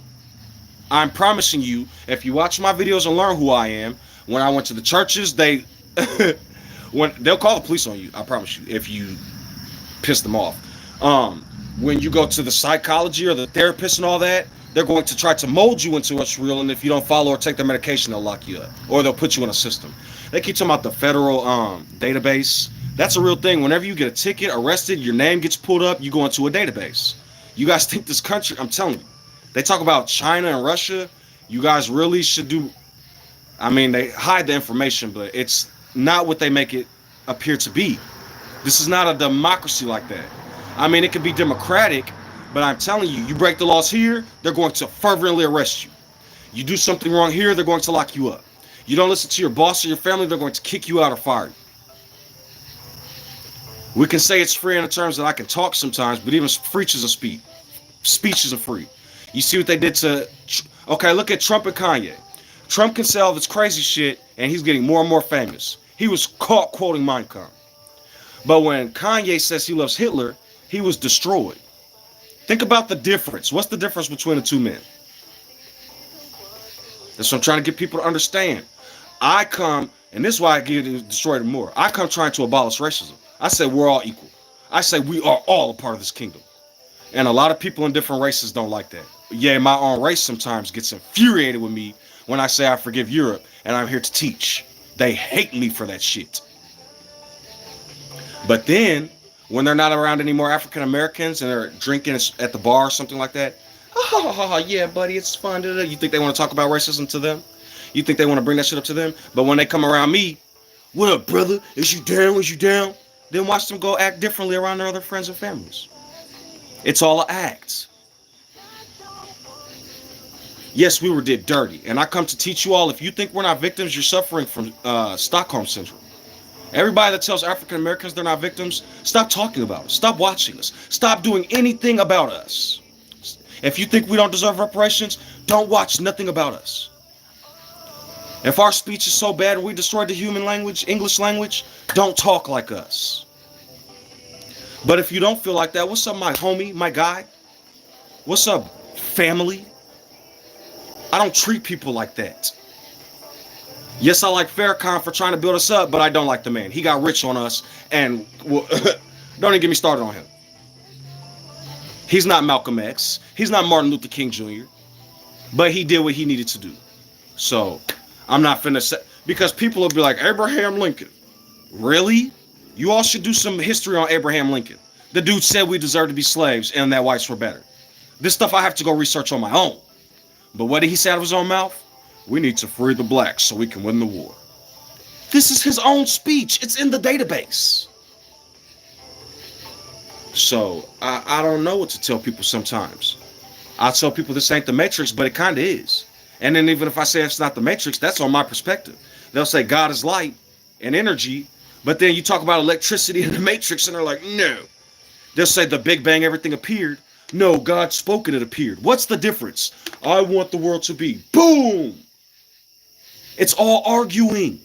I'm promising you, if you watch my videos and learn who I am, when I went to the churches, they'll call the police on you, I promise you, if you piss them off. When you go to the psychology or the therapist and all that, They're going to try to mold you into what's real, and if you don't follow or take their medication, they'll lock you up, or they'll put you in a system. They keep talking about the federal database. That's a real thing. Whenever you get a ticket, arrested, your name gets pulled up, you go into a database. You guys think this country, I'm telling you, they talk about China and Russia. You guys really should do, I mean, they hide the information, but it's not what they make it appear to be. This is not a democracy like that. I mean, it could be democratic, but I'm telling you, you break the laws here, they're going to fervently arrest you. You do something wrong here, they're going to lock you up. You don't listen to your boss or your family, they're going to kick you out or fire you. We can say it's free in the terms that I can talk sometimes, but even speech isn't speech. Speech isn't free. You see what they did to, okay, look at Trump and Kanye. Trump can say all this crazy shit, and he's getting more and more famous. He was caught quoting Mein Kampf. But when Kanye says he loves Hitler, he was destroyed. Think about the difference. What's the difference between the two men? That's what I'm trying to get people to understand. I come, and this is why I get destroyed more. I come trying to abolish racism. I say we're all equal. I say we are all a part of this kingdom. And a lot of people in different races don't like that. Yeah, my own race sometimes gets infuriated with me when I say I forgive Europe and I'm here to teach. They hate me for that shit. But then, when they're not around any more African Americans and they're drinking at the bar or something like that, oh, yeah, buddy, it's fun. You think they want to talk about racism to them? You think they want to bring that shit up to them? But when they come around me, what up, brother? Is you down? Is you down? Then watch them go act differently around their other friends and families. It's all an act. Yes, we were did dirty. And I come to teach you all, if you think we're not victims, you're suffering from Stockholm Syndrome. Everybody that tells African Americans they're not victims, stop talking about us. Stop watching us. Stop doing anything about us. If you think we don't deserve reparations, don't watch nothing about us. If our speech is so bad and we destroyed the human language, English language, don't talk like us. But if you don't feel like that, what's up, my homie, my guy? What's up, family? I don't treat people like that. Yes, I like Farrakhan for trying to build us up, but I don't like the man. He got rich on us, and well, don't even get me started on him. He's not Malcolm X. He's not Martin Luther King Jr. But he did what he needed to do. So I'm not finna say, because people will be like, Abraham Lincoln. Really? You all should do some history on Abraham Lincoln. The dude said we deserve to be slaves and that whites were better. This stuff I have to go research on my own. But what did he say out of his own mouth? We need to free the blacks so we can win the war. This is his own speech. It's in the database. So I don't know what to tell people sometimes. I tell people this ain't the Matrix, but it kind of is. And then even if I say it's not the Matrix, that's on my perspective. They'll say God is light and energy, but then you talk about electricity in the Matrix and they're like, no. They'll say the Big Bang, everything appeared. No, God spoke and it appeared. What's the difference? I want the world to be. Boom! It's all arguing.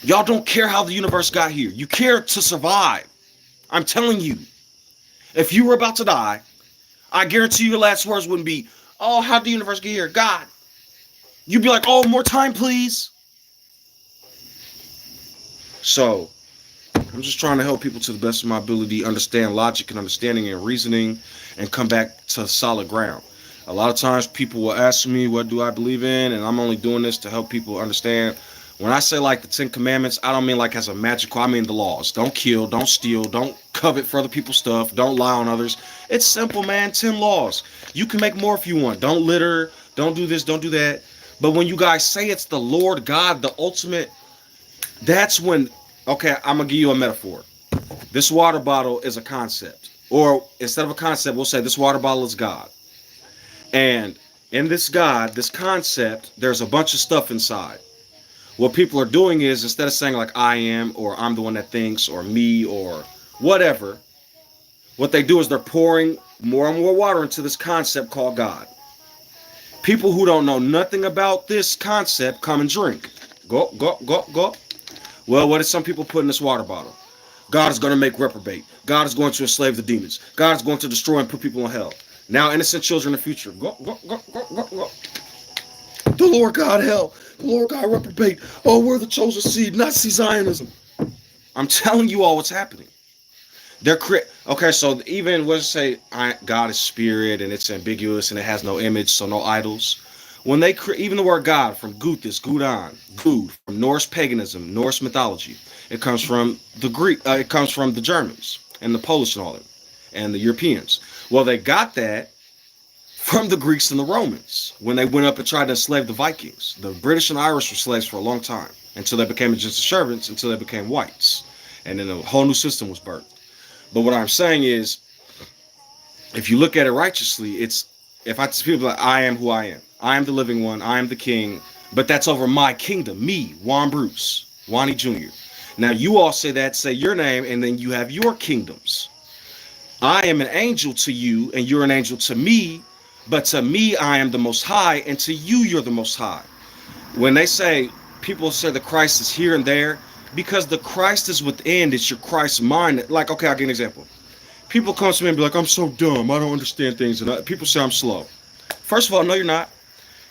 Y'all don't care how the universe got here. You care to survive. I'm telling you. If you were about to die, I guarantee your last words wouldn't be, oh, how'd the universe get here? God. You'd be like, oh, more time, please. So, I'm just trying to help people to the best of my ability understand logic and understanding and reasoning and come back to solid ground. A lot of times people will ask me, what do I believe in? And I'm only doing this to help people understand. When I say like the 10 Commandments, I don't mean like as a magical, I mean the laws. Don't kill, don't steal, don't covet for other people's stuff, don't lie on others. It's simple, man, 10 laws. You can make more if you want. Don't litter, don't do this, don't do that. But when you guys say it's the Lord God, the ultimate, that's when, okay, I'm going to give you a metaphor. This water bottle is a concept. Or instead of a concept, we'll say this water bottle is God. And in this God, this concept, there's a bunch of stuff inside. What people are doing is, instead of saying like I am, or I'm the one that thinks, or me, or whatever, what they do is they're pouring more and more water into this concept called God. People who don't know nothing about this concept come and drink. Go, go, go, go. Well, what did some people put in this water bottle? God is going to make reprobate. God is going to enslave the demons. God is going to destroy and put people in hell. Now innocent children in the future. Go, go, go, go, go, go. The Lord God hell. The Lord God reprobate. Oh, we're the chosen seed, Nazi Zionism. I'm telling you all what's happening. Okay, so even let's say God is spirit and it's ambiguous and it has no image, so no idols. When they even the word God from Guthis, Gudon, Gud from Norse paganism, Norse mythology, it comes from the Greek. It comes from the Germans and the Polish and all that, and the Europeans. Well, they got that from the Greeks and the Romans when they went up and tried to enslave the Vikings. The British and Irish were slaves for a long time until they became just servants, until they became whites, and then a whole new system was birthed. But what I'm saying is, if you look at it righteously, it's if I people like I am who I am. I am the living one. I am the king. But that's over my kingdom. Me, Juan Bruce, Wani Jr. Now you all say that, say your name, and then you have your kingdoms. I am an angel to you, and you're an angel to me. But to me, I am the most high, and to you, you're the most high. When they say people say the Christ is here and there, because the Christ is within, it's your Christ mind. Like, okay, I'll give you an example. People come to me and be like, I'm so dumb, I don't understand things, and people say I'm slow. First of all, no, you're not.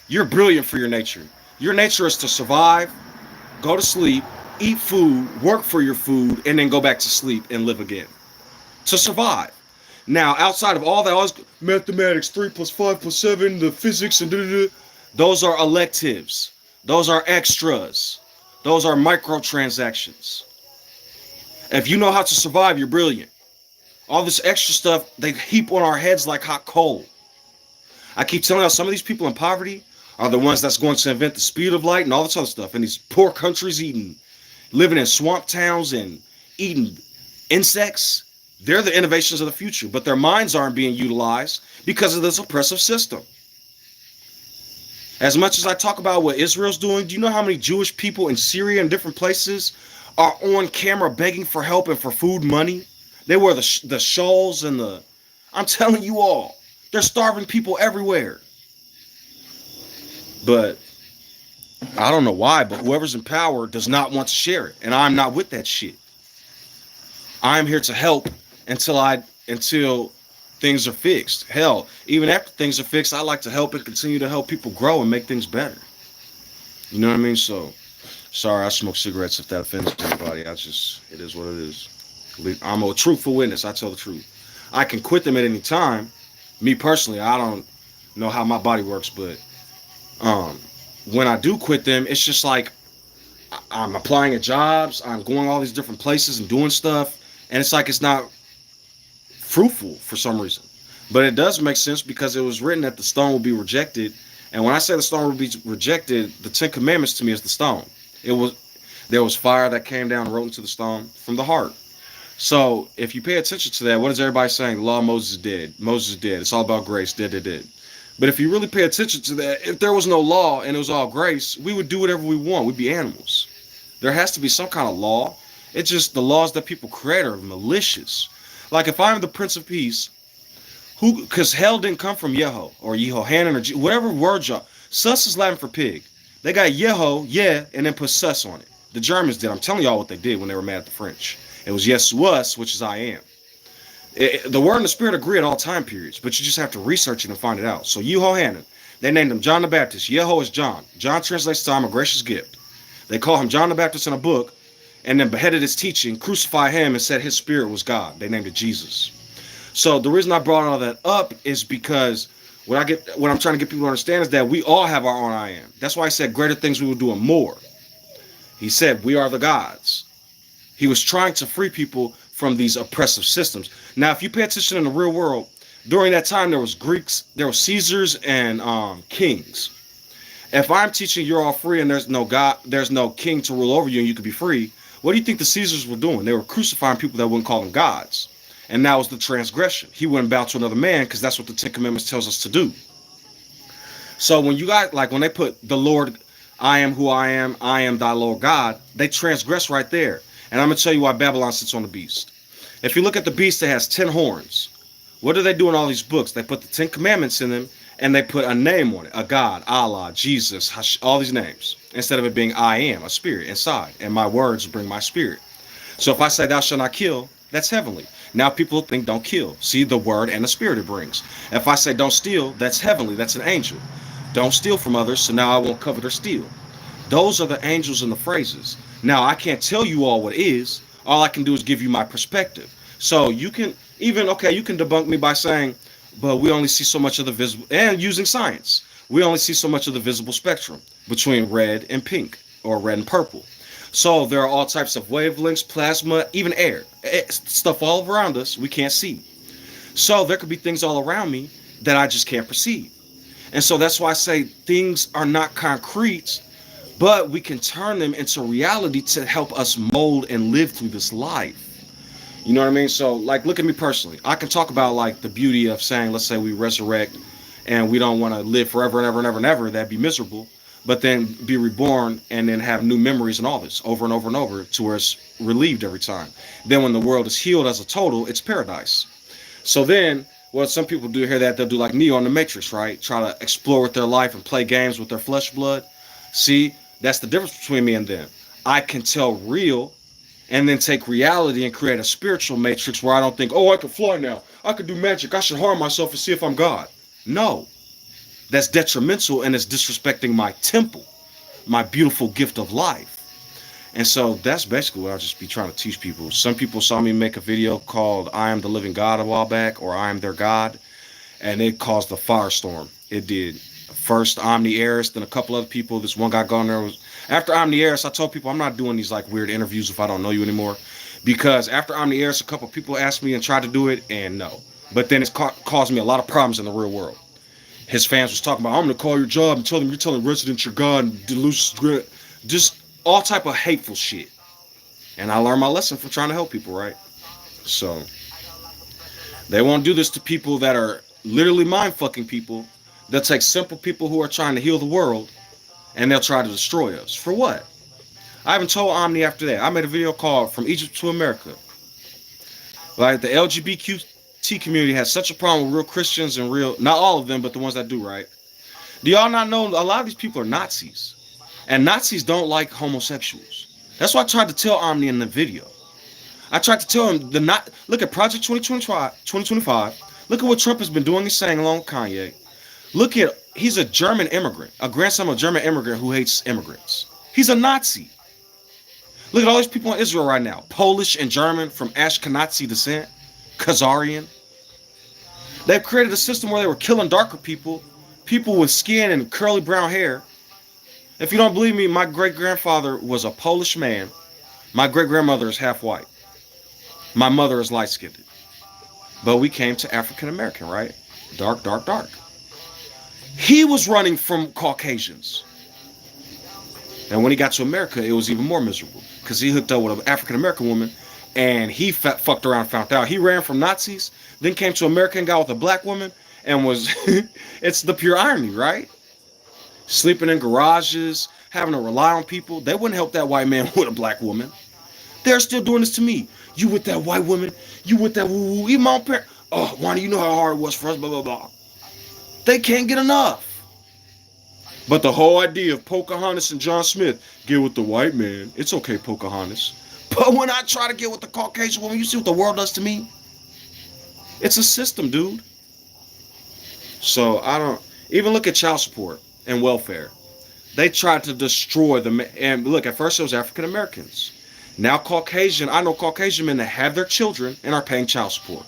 You're brilliant for your nature. Your nature is to survive, go to sleep, eat food, work for your food, and then go back to sleep and live again. To survive. Now, outside of all that, all this mathematics, 3 plus 5 plus 7, the physics, and those are electives. Those are extras. Those are microtransactions. If you know how to survive, you're brilliant. All this extra stuff, they heap on our heads like hot coal. I keep telling you, some of these people in poverty are the ones that's going to invent the speed of light and all this other stuff. And these poor countries living in swamp towns and eating insects. They're the innovations of the future, but their minds aren't being utilized because of this oppressive system. As much as I talk about what Israel's doing, do you know how many Jewish people in Syria and different places are on camera begging for help and for food money? They wear the shawls and the... I'm telling you all, they're starving people everywhere. But I don't know why, but whoever's in power does not want to share it. And I'm not with that shit. I'm here to help until things are fixed. Hell, even after things are fixed, I like to help and continue to help people grow and make things better. You know what I mean? So, sorry, I smoke cigarettes if that offends anybody. It is what it is. I'm a truthful witness. I tell the truth. I can quit them at any time. Me personally, I don't know how my body works, but when I do quit them, it's just like I'm applying at jobs, I'm going all these different places and doing stuff, and it's like it's not fruitful for some reason. But it does make sense because it was written that the stone will be rejected. And when I say the stone will be rejected, the 10 Commandments to me is the stone. There was fire that came down and wrote into the stone from the heart. So if you pay attention to that, what is everybody saying? The law of Moses is dead. Moses is dead. It's all about grace. Dead. But if you really pay attention to that, if there was no law and it was all grace, we would do whatever we want. We'd be animals. There has to be some kind of law. It's just the laws that people create are malicious. Like if I'm the Prince of Peace, because hell didn't come from Yeho or Yehohanan or whatever word y'all. Sus is Latin for pig. They got Yeho, yeah, and then put sus on it. The Germans did. I'm telling y'all what they did when they were mad at the French. It was Yesuus, which is I am. The word and the spirit agree at all time periods, but you just have to research it and find it out. So Yehohanan, they named him John the Baptist. Yeho is John. John translates to I'm a gracious gift. They call him John the Baptist in a book, and then beheaded his teaching, crucified him, and said his spirit was God. They named it Jesus. So the reason I brought all that up is because what I'm trying to get people to understand is that we all have our own I am. That's why I said greater things we will do and more. He said we are the gods. He was trying to free people from these oppressive systems. Now, if you pay attention in the real world, during that time there was Greeks, there were Caesars and kings. If I'm teaching you're all free and there's no God, there's no king to rule over you and you could be free, what do you think the Caesars were doing? They were crucifying people that wouldn't call them gods. And that was the transgression. He wouldn't bow to another man because that's what the 10 Commandments tells us to do. So when you got, like when they put the Lord, I am who I am thy Lord God, they transgress right there. And I'm going to tell you why Babylon sits on the beast. If you look at the beast, it has 10 horns. What do they do in all these books? They put the 10 Commandments in them and they put a name on it. A God, Allah, Jesus, all these names. Instead of it being I am, a spirit inside. And my words bring my spirit. So if I say thou shalt not kill, that's heavenly. Now people think don't kill. See the word and the spirit it brings. If I say don't steal, that's heavenly. That's an angel. Don't steal from others, so now I won't covet or steal. Those are the angels and the phrases. Now I can't tell you all what is. All I can do is give you my perspective. So you can, Even, okay, you can debunk me by saying, but we only see so much of the visible, and using science, we only see so much of the visible spectrum between red and pink, or red and purple. So there are all types of wavelengths, plasma, even air, stuff all around us we can't see. So there could be things all around me that I just can't perceive. And so that's why I say things are not concrete, but we can turn them into reality to help us mold and live through this life. You know what I mean? So, like, look at me personally. I can talk about, like, the beauty of saying, let's say we resurrect and we don't want to live forever and ever and ever and ever. That'd be miserable. But then be reborn and then have new memories and all this over and over and over to where it's relieved every time. Then when the world is healed as a total, it's paradise. So then, what some people do here, that they'll do like Neo on the Matrix, right? Try to explore with their life and play games with their flesh blood. See, that's the difference between me and them. I can tell real and then take reality and create a spiritual matrix where I don't think, oh, I can fly now, I can do magic, I should harm myself and see if I'm God. No, that's detrimental and it's disrespecting my temple, my beautiful gift of life. And so that's basically what I'll just be trying to teach people. Some people saw me make a video called I Am the Living God a while back, or I Am Their God, and it caused a firestorm. It did. First Omni Eris, then a couple other people. This one guy gone there was after Omni Eris. I told people I'm not doing these like weird interviews if I don't know you anymore, because after Omni Eris, a couple people asked me and tried to do it, and no. But then it's caused me a lot of problems in the real world. His fans was talking about, I'm gonna call your job and tell them you're telling residents you're God and delusions, just all type of hateful shit. And I learned my lesson from trying to help people, right? So they won't do this to people that are literally mind fucking people. They'll take simple people who are trying to heal the world and they'll try to destroy us. For what? I haven't told Omni after that. I made a video called From Egypt to America. Like, the LGBTQ community has such a problem with real Christians and real, not all of them, but the ones that do, right? Do y'all not know a lot of these people are Nazis? And Nazis don't like homosexuals. That's why I tried to tell Omni in the video. I tried to tell him, look at Project 2025. Look at what Trump has been doing and saying along with Kanye. Look at, he's a German immigrant, a grandson of a German immigrant who hates immigrants. He's a Nazi. Look at all these people in Israel right now. Polish and German from Ashkenazi descent. Khazarian. They've created a system where they were killing darker people. People with skin and curly brown hair. If you don't believe me, my great-grandfather was a Polish man. My great-grandmother is half white. My mother is light-skinned. But we came to African American, right? Dark, dark, dark. He was running from Caucasians. And when he got to America, it was even more miserable. Because he hooked up with an African American woman. And he fucked around and found out. He ran from Nazis. Then came to America and got with a black woman. And was... it's the pure irony, right? Sleeping in garages. Having to rely on people. They wouldn't help that white man with a black woman. They're still doing this to me. You with that white woman. You with that woo-woo. Even my own parents. Oh, Wanda, you know how hard it was for us. Blah, blah, blah. They can't get enough. But the whole idea of Pocahontas and John Smith, get with the white man. It's okay, Pocahontas. But when I try to get with the Caucasian woman, you see what the world does to me? It's a system, dude. So I don't... Even look at child support and welfare. They tried to destroy them. And look, at first it was African Americans. Now Caucasian... I know Caucasian men that have their children and are paying child support.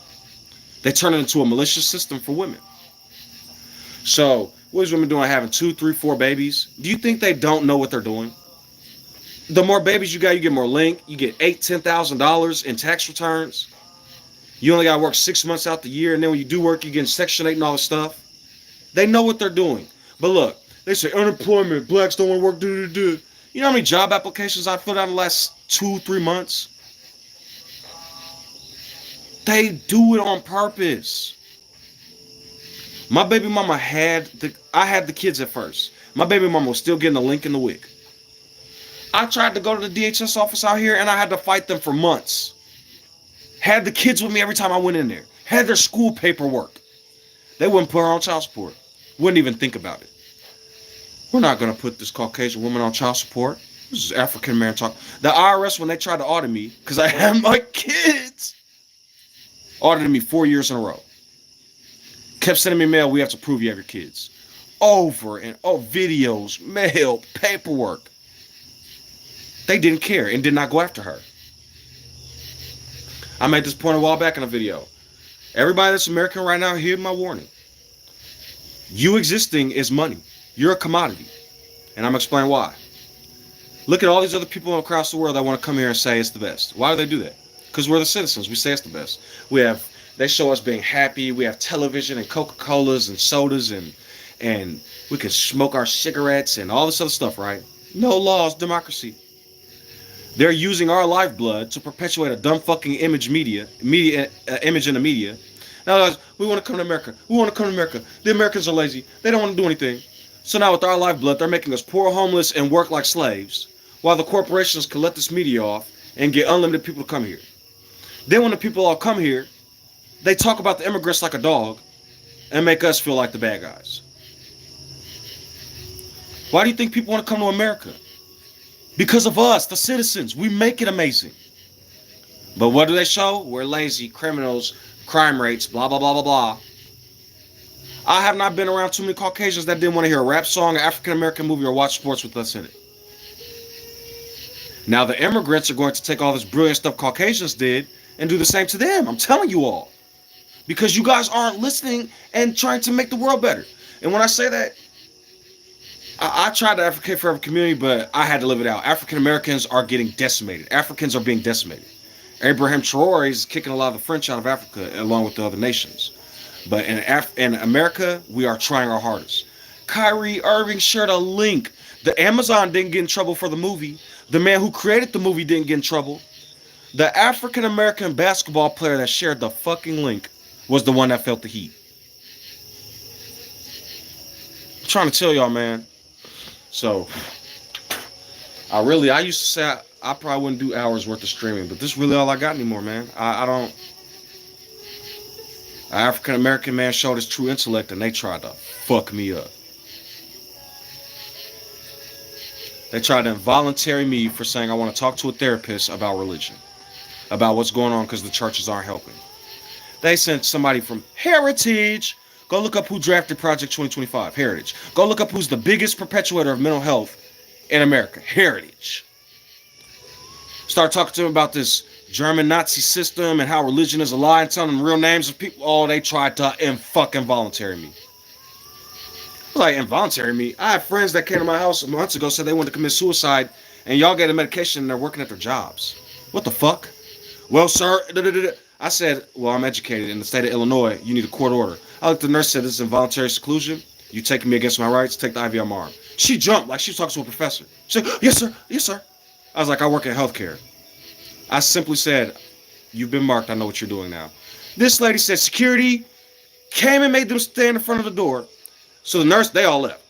They turn it into a malicious system for women. So... What is women doing, having 2, 3, 4 babies? Do you think they don't know what they're doing? The more babies you got, you get more link. You get $8,000, $10,000 in tax returns. You only got to work 6 months out the year, and then when you do work, you get Section 8 and all this stuff. They know what they're doing. But look, they say unemployment, blacks don't want to work, do. You know how many job applications I filled out in the last 2, 3 months? They do it on purpose. My baby mama I had the kids at first. My baby mama was still getting the link in the wick. I tried to go to the DHS office out here and I had to fight them for months. Had the kids with me every time I went in there. Had their school paperwork. They wouldn't put her on child support. Wouldn't even think about it. We're not going to put this Caucasian woman on child support. This is African American talk. The IRS, when they tried to audit me, because I had my kids, audited me 4 years in a row. Kept sending me mail, we have to prove you have your kids. Over and over, videos, mail, paperwork. They didn't care and did not go after her. I made this point a while back in a video. Everybody that's American right now, hear my warning. You existing is money. You're a commodity. And I'm going to explain why. Look at all these other people across the world that want to come here and say it's the best. Why do they do that? Because we're the citizens. We say it's the best. They show us being happy. We have television and Coca-Colas and sodas and we can smoke our cigarettes and all this other stuff, right? No laws, democracy. They're using our lifeblood to perpetuate a dumb fucking image image in the media. Now we want to come to America. We want to come to America. The Americans are lazy. They don't want to do anything. So now with our lifeblood, they're making us poor, homeless, and work like slaves, while the corporations can let this media off and get unlimited people to come here. Then when the people all come here, they talk about the immigrants like a dog and make us feel like the bad guys. Why do you think people want to come to America? Because of us, the citizens. We make it amazing. But what do they show? We're lazy, criminals, crime rates, blah, blah, blah, blah, blah. I have not been around too many Caucasians that didn't want to hear a rap song, an African-American movie, or watch sports with us in it. Now the immigrants are going to take all this brilliant stuff Caucasians did and do the same to them. I'm telling you all. Because you guys aren't listening and trying to make the world better. And when I say that, I tried to advocate for every community, but I had to live it out. African Americans are getting decimated. Africans are being decimated. Abraham Traore is kicking a lot of the French out of Africa, along with the other nations. But in America, we are trying our hardest. Kyrie Irving shared a link. The Amazon didn't get in trouble for the movie. The man who created the movie didn't get in trouble. The African American basketball player that shared the fucking link was the one that felt the heat. I'm trying to tell y'all, man. So, I used to say I probably wouldn't do hours worth of streaming, but this is really all I got anymore, man. I don't. An African American man showed his true intellect and they tried to fuck me up. They tried to involuntary me for saying I want to talk to a therapist about religion, about what's going on because the churches aren't helping. They sent somebody from Heritage. Go look up who drafted Project 2025. Heritage. Go look up who's the biggest perpetuator of mental health in America. Heritage. Start talking to them about this German Nazi system and how religion is a lie and telling them real names of people. Oh, they tried to fucking involuntary me. I was like, involuntary me? I have friends that came to my house months ago, said they wanted to commit suicide, and y'all get a medication and they're working at their jobs. What the fuck? Well, sir, I said, well, I'm educated. In the state of Illinois, you need a court order. I looked at the nurse, said, this is involuntary seclusion. You taking me against my rights? Take the IV on my arm. She jumped like she was talking to a professor. She said, yes, sir. Yes, sir. I was like, I work in healthcare. I simply said, you've been marked. I know what you're doing now. This lady said security came and made them stand in front of the door. So the nurse, they all left.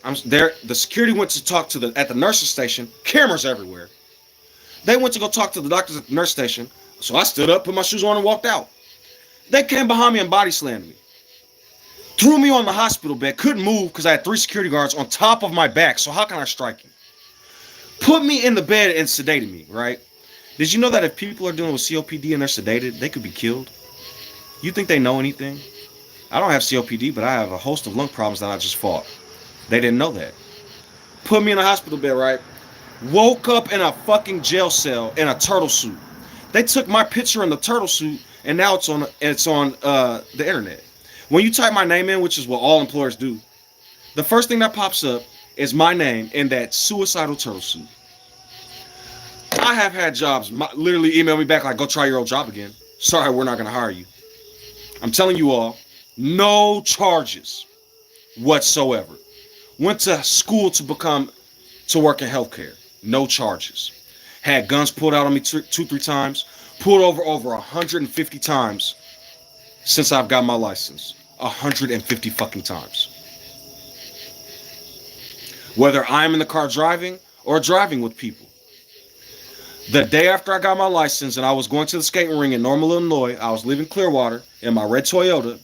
I'm there. The security went to talk to at the nurse's station. Cameras everywhere. They went to go talk to the doctors at the nurse station. So I stood up, put my shoes on, and walked out. They came behind me and body slammed me. Threw me on the hospital bed. Couldn't move because I had 3 security guards on top of my back. So how can I strike you? Put me in the bed and sedated me, right? Did you know that if people are dealing with COPD and they're sedated, they could be killed? You think they know anything? I don't have COPD, but I have a host of lung problems that I just fought. They didn't know that. Put me in a hospital bed, right? Woke up in a fucking jail cell in a turtle suit. They took my picture in the turtle suit, and now it's on the internet. When you type my name in, which is what all employers do, the first thing that pops up is my name in that suicidal turtle suit. I have had jobs literally email me back like, go try your old job again. Sorry, we're not going to hire you. I'm telling you all, no charges whatsoever. Went to school to work in healthcare. No charges. Had guns pulled out on me 2-3 times. Pulled over 150 times since I've got my license. 150 fucking times. Whether I'm in the car driving or driving with people. The day after I got my license and I was going to the skating ring in Normal, Illinois, I was leaving Clearwater in my red Toyota.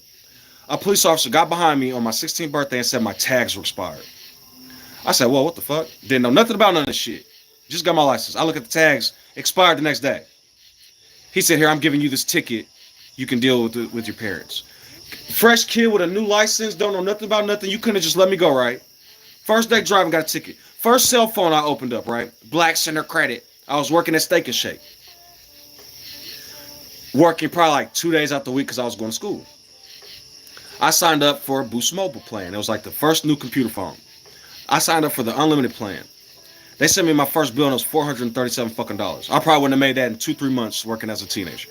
A police officer got behind me on my 16th birthday and said my tags were expired. I said, well, what the fuck? Didn't know nothing about none of this shit. Just got my license. I look at the tags, expired the next day. He said, here, I'm giving you this ticket. You can deal with your parents. Fresh kid with a new license, don't know nothing about nothing. You couldn't have just let me go, right? First day driving, got a ticket. First cell phone I opened up, right? Black Center Credit. I was working at Steak and Shake. working probably like 2 days out the week because I was going to school. I signed up for a Boost Mobile plan. It was like the first new computer phone. I signed up for the unlimited plan. They sent me my first bill and it was $437 fucking dollars. I probably wouldn't have made that in 2-3 months working as a teenager.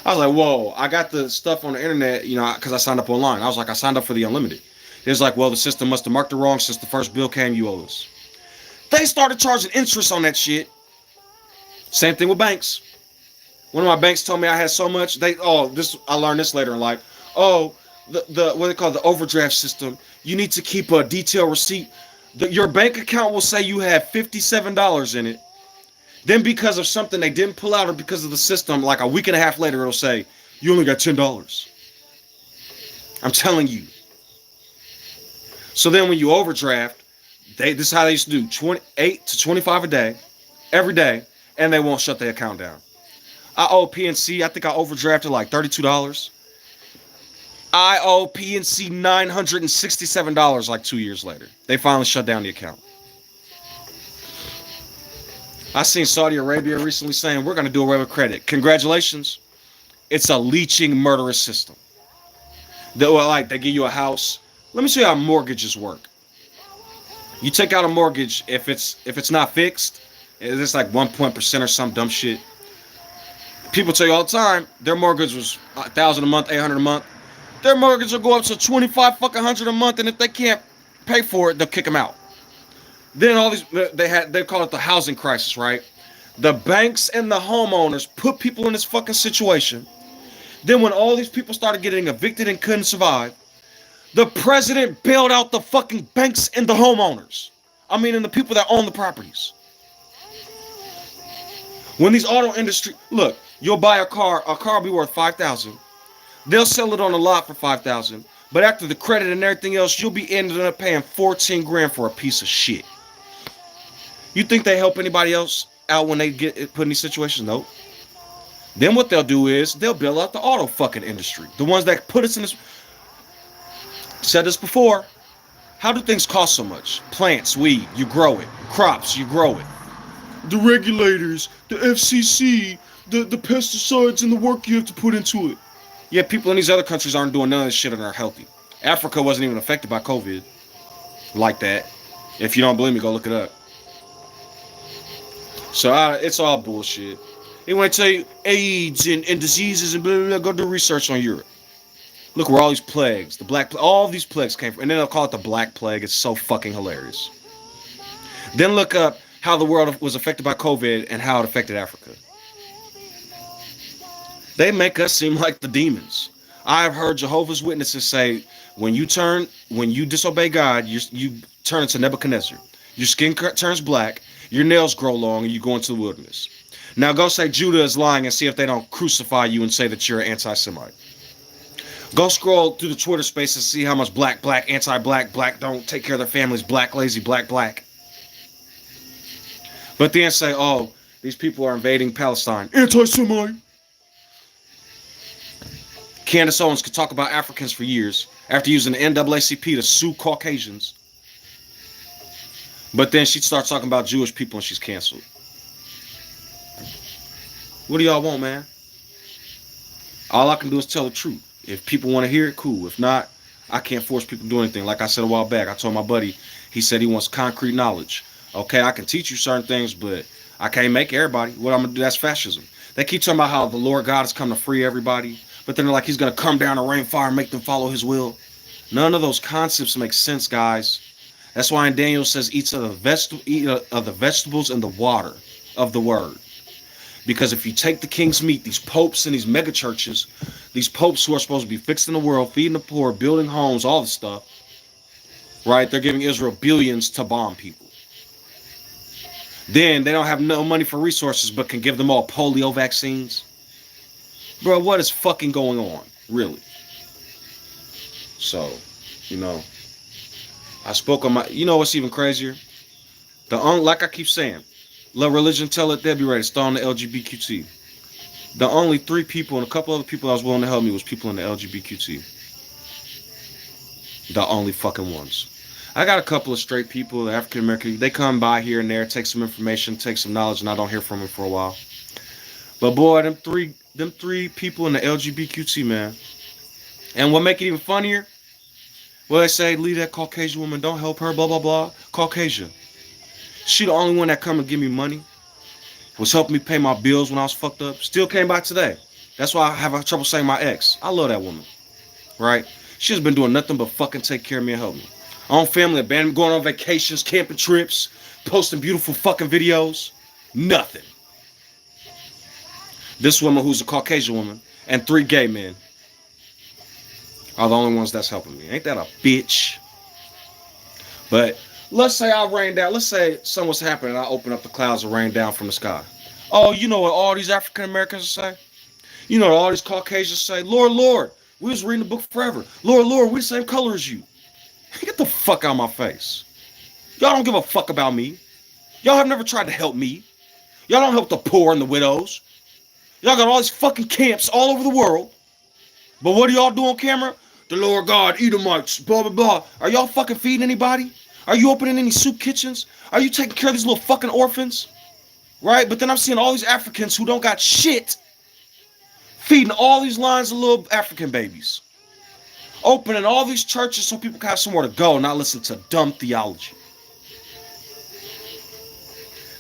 I was like, whoa, I got the stuff on the internet, you know, because I signed up online. I was like, I signed up for the unlimited. It was like, well, the system must have marked it wrong since the first bill came, you owe us. They started charging interest on that shit. Same thing with banks. One of my banks told me I had so much. I learned this later in life. Oh, the what they call the overdraft system. You need to keep a detailed receipt. Your bank account will say you have $57 in it. Then because of something they didn't pull out or because of the system, like a week and a half later, it'll say you only got $10. I'm telling you. So then when you overdraft, this is how they used to do 28 to 25 a day, every day, and they won't shut their account down. I owe PNC, I think I overdrafted like $32. I owe PNC $967 like 2 years later. They finally shut down the account. I seen Saudi Arabia recently saying we're going to do away with credit. Congratulations. It's a leeching, murderous system. They give you a house. Let me show you how mortgages work. You take out a mortgage if it's not fixed. It's like 1% or some dumb shit. People tell you all the time their mortgage was $1,000 a month, $800 a month. Their mortgage will go up to $2,500 a month, and if they can't pay for it, they'll kick them out. Then all these they call it the housing crisis, right? The banks and the homeowners put people in this fucking situation. Then when all these people started getting evicted and couldn't survive, the president bailed out the fucking banks and the homeowners. And the people that own the properties. When these auto industry, look, you'll buy a car will be worth $5,000. They'll sell it on the lot for $5,000. But after the credit and everything else, you'll be ended up paying $14,000 for a piece of shit. You think they help anybody else out when they get put in these situations? Nope. Then what they'll do is they'll bail out the auto fucking industry. The ones that put us in this. Said this before. How do things cost so much? Plants, weed, you grow it. Crops, you grow it. The regulators, the FCC, the pesticides and the work you have to put into it. Yeah, people in these other countries aren't doing none of this shit and are healthy. Africa wasn't even affected by COVID like that. If you don't believe me, go look it up. So it's all bullshit. They want to tell you AIDS and diseases and blah, blah, blah. Go do research on Europe. Look where all these plagues, all these plagues came from. And then they'll call it the Black Plague. It's so fucking hilarious. Then look up how the world was affected by COVID and how it affected Africa. They make us seem like the demons. I've heard Jehovah's Witnesses say, when you disobey God, you turn into Nebuchadnezzar. Your skin turns black, your nails grow long, and you go into the wilderness. Now go say Judah is lying and see if they don't crucify you and say that you're an anti-Semite. Go scroll through the Twitter space and see how much black, anti-black, black don't take care of their families, black, lazy, black. But then say, oh, these people are invading Palestine. Anti-Semite. Candace Owens could talk about Africans for years after using the NAACP to sue Caucasians. But then she'd start talking about Jewish people and she's canceled. What do y'all want, man? All I can do is tell the truth. If people want to hear it, cool. If not, I can't force people to do anything. Like I said a while back, I told my buddy, he said he wants concrete knowledge. Okay, I can teach you certain things, but I can't make everybody. What I'm going to do, that's fascism. They keep talking about how the Lord God has come to free everybody, but then they're like he's going to come down and rain fire and make them follow his will. None of those concepts make sense, guys. That's why in Daniel says eat of the vegetables and the water of the word. Because if you take the king's meat, these popes and these mega churches, these popes who are supposed to be fixing the world, feeding the poor, building homes, all this stuff, right? They're giving Israel billions to bomb people. Then they don't have no money for resources, but can give them all polio vaccines. Bro, what is fucking going on? Really? So, I spoke on my, what's even crazier? Like I keep saying, let religion tell it, they'll be ready to start on the LGBTQT. The only 3 people and a couple other people that was willing to help me was people in the LGBTQT. The only fucking ones. I got a couple of straight people, African American, they come by here and there, take some information, take some knowledge, and I don't hear from them for a while. But boy, them 3 Them three people in the LGBTQT, man. And what make it even funnier? Well, they say, leave that Caucasian woman, don't help her, blah, blah, blah. Caucasian. She the only one that come and give me money. Was helping me pay my bills when I was fucked up. Still came by today. That's why I have trouble saying my ex. I love that woman. Right? She has been doing nothing but fucking take care of me and help me. My own family abandoned, going on vacations, camping trips, posting beautiful fucking videos. Nothing. This woman who's a Caucasian woman and three gay men are the only ones that's helping me. Ain't that a bitch? But let's say I rain down. Let's say something was happening and I open up the clouds and rain down from the sky. Oh, you know what all these African Americans say? You know what all these Caucasians say? Lord, Lord, we was reading the book forever. Lord, Lord, we the same color as you. Get the fuck out of my face. Y'all don't give a fuck about me. Y'all have never tried to help me. Y'all don't help the poor and the widows. Y'all got all these fucking camps all over the world. But what do y'all do on camera? The Lord God, Edomites, blah, blah, blah. Are y'all fucking feeding anybody? Are you opening any soup kitchens? Are you taking care of these little fucking orphans? Right? But then I'm seeing all these Africans who don't got shit feeding all these lines of little African babies. Opening all these churches so people can have somewhere to go and not listen to dumb theology.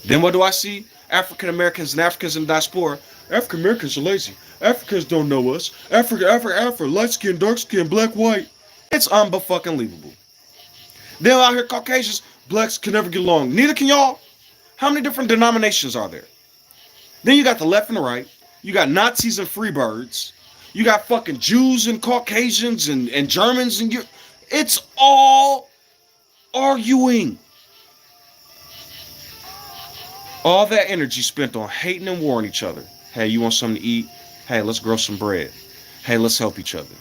Then what do I see? African Americans and Africans in diaspora. African Americans are lazy. Africans don't know us. Africa, light skin, dark skin, black, white. It's unfucking-believable. Then out here, Caucasians, blacks can never get along. Neither can y'all. How many different denominations are there? Then you got the left and the right. You got Nazis and Freebirds. You got fucking Jews and Caucasians and Germans and you. It's all arguing. All that energy spent on hating and warring each other. Hey, you want something to eat? Hey, let's grow some bread. Hey, let's help each other.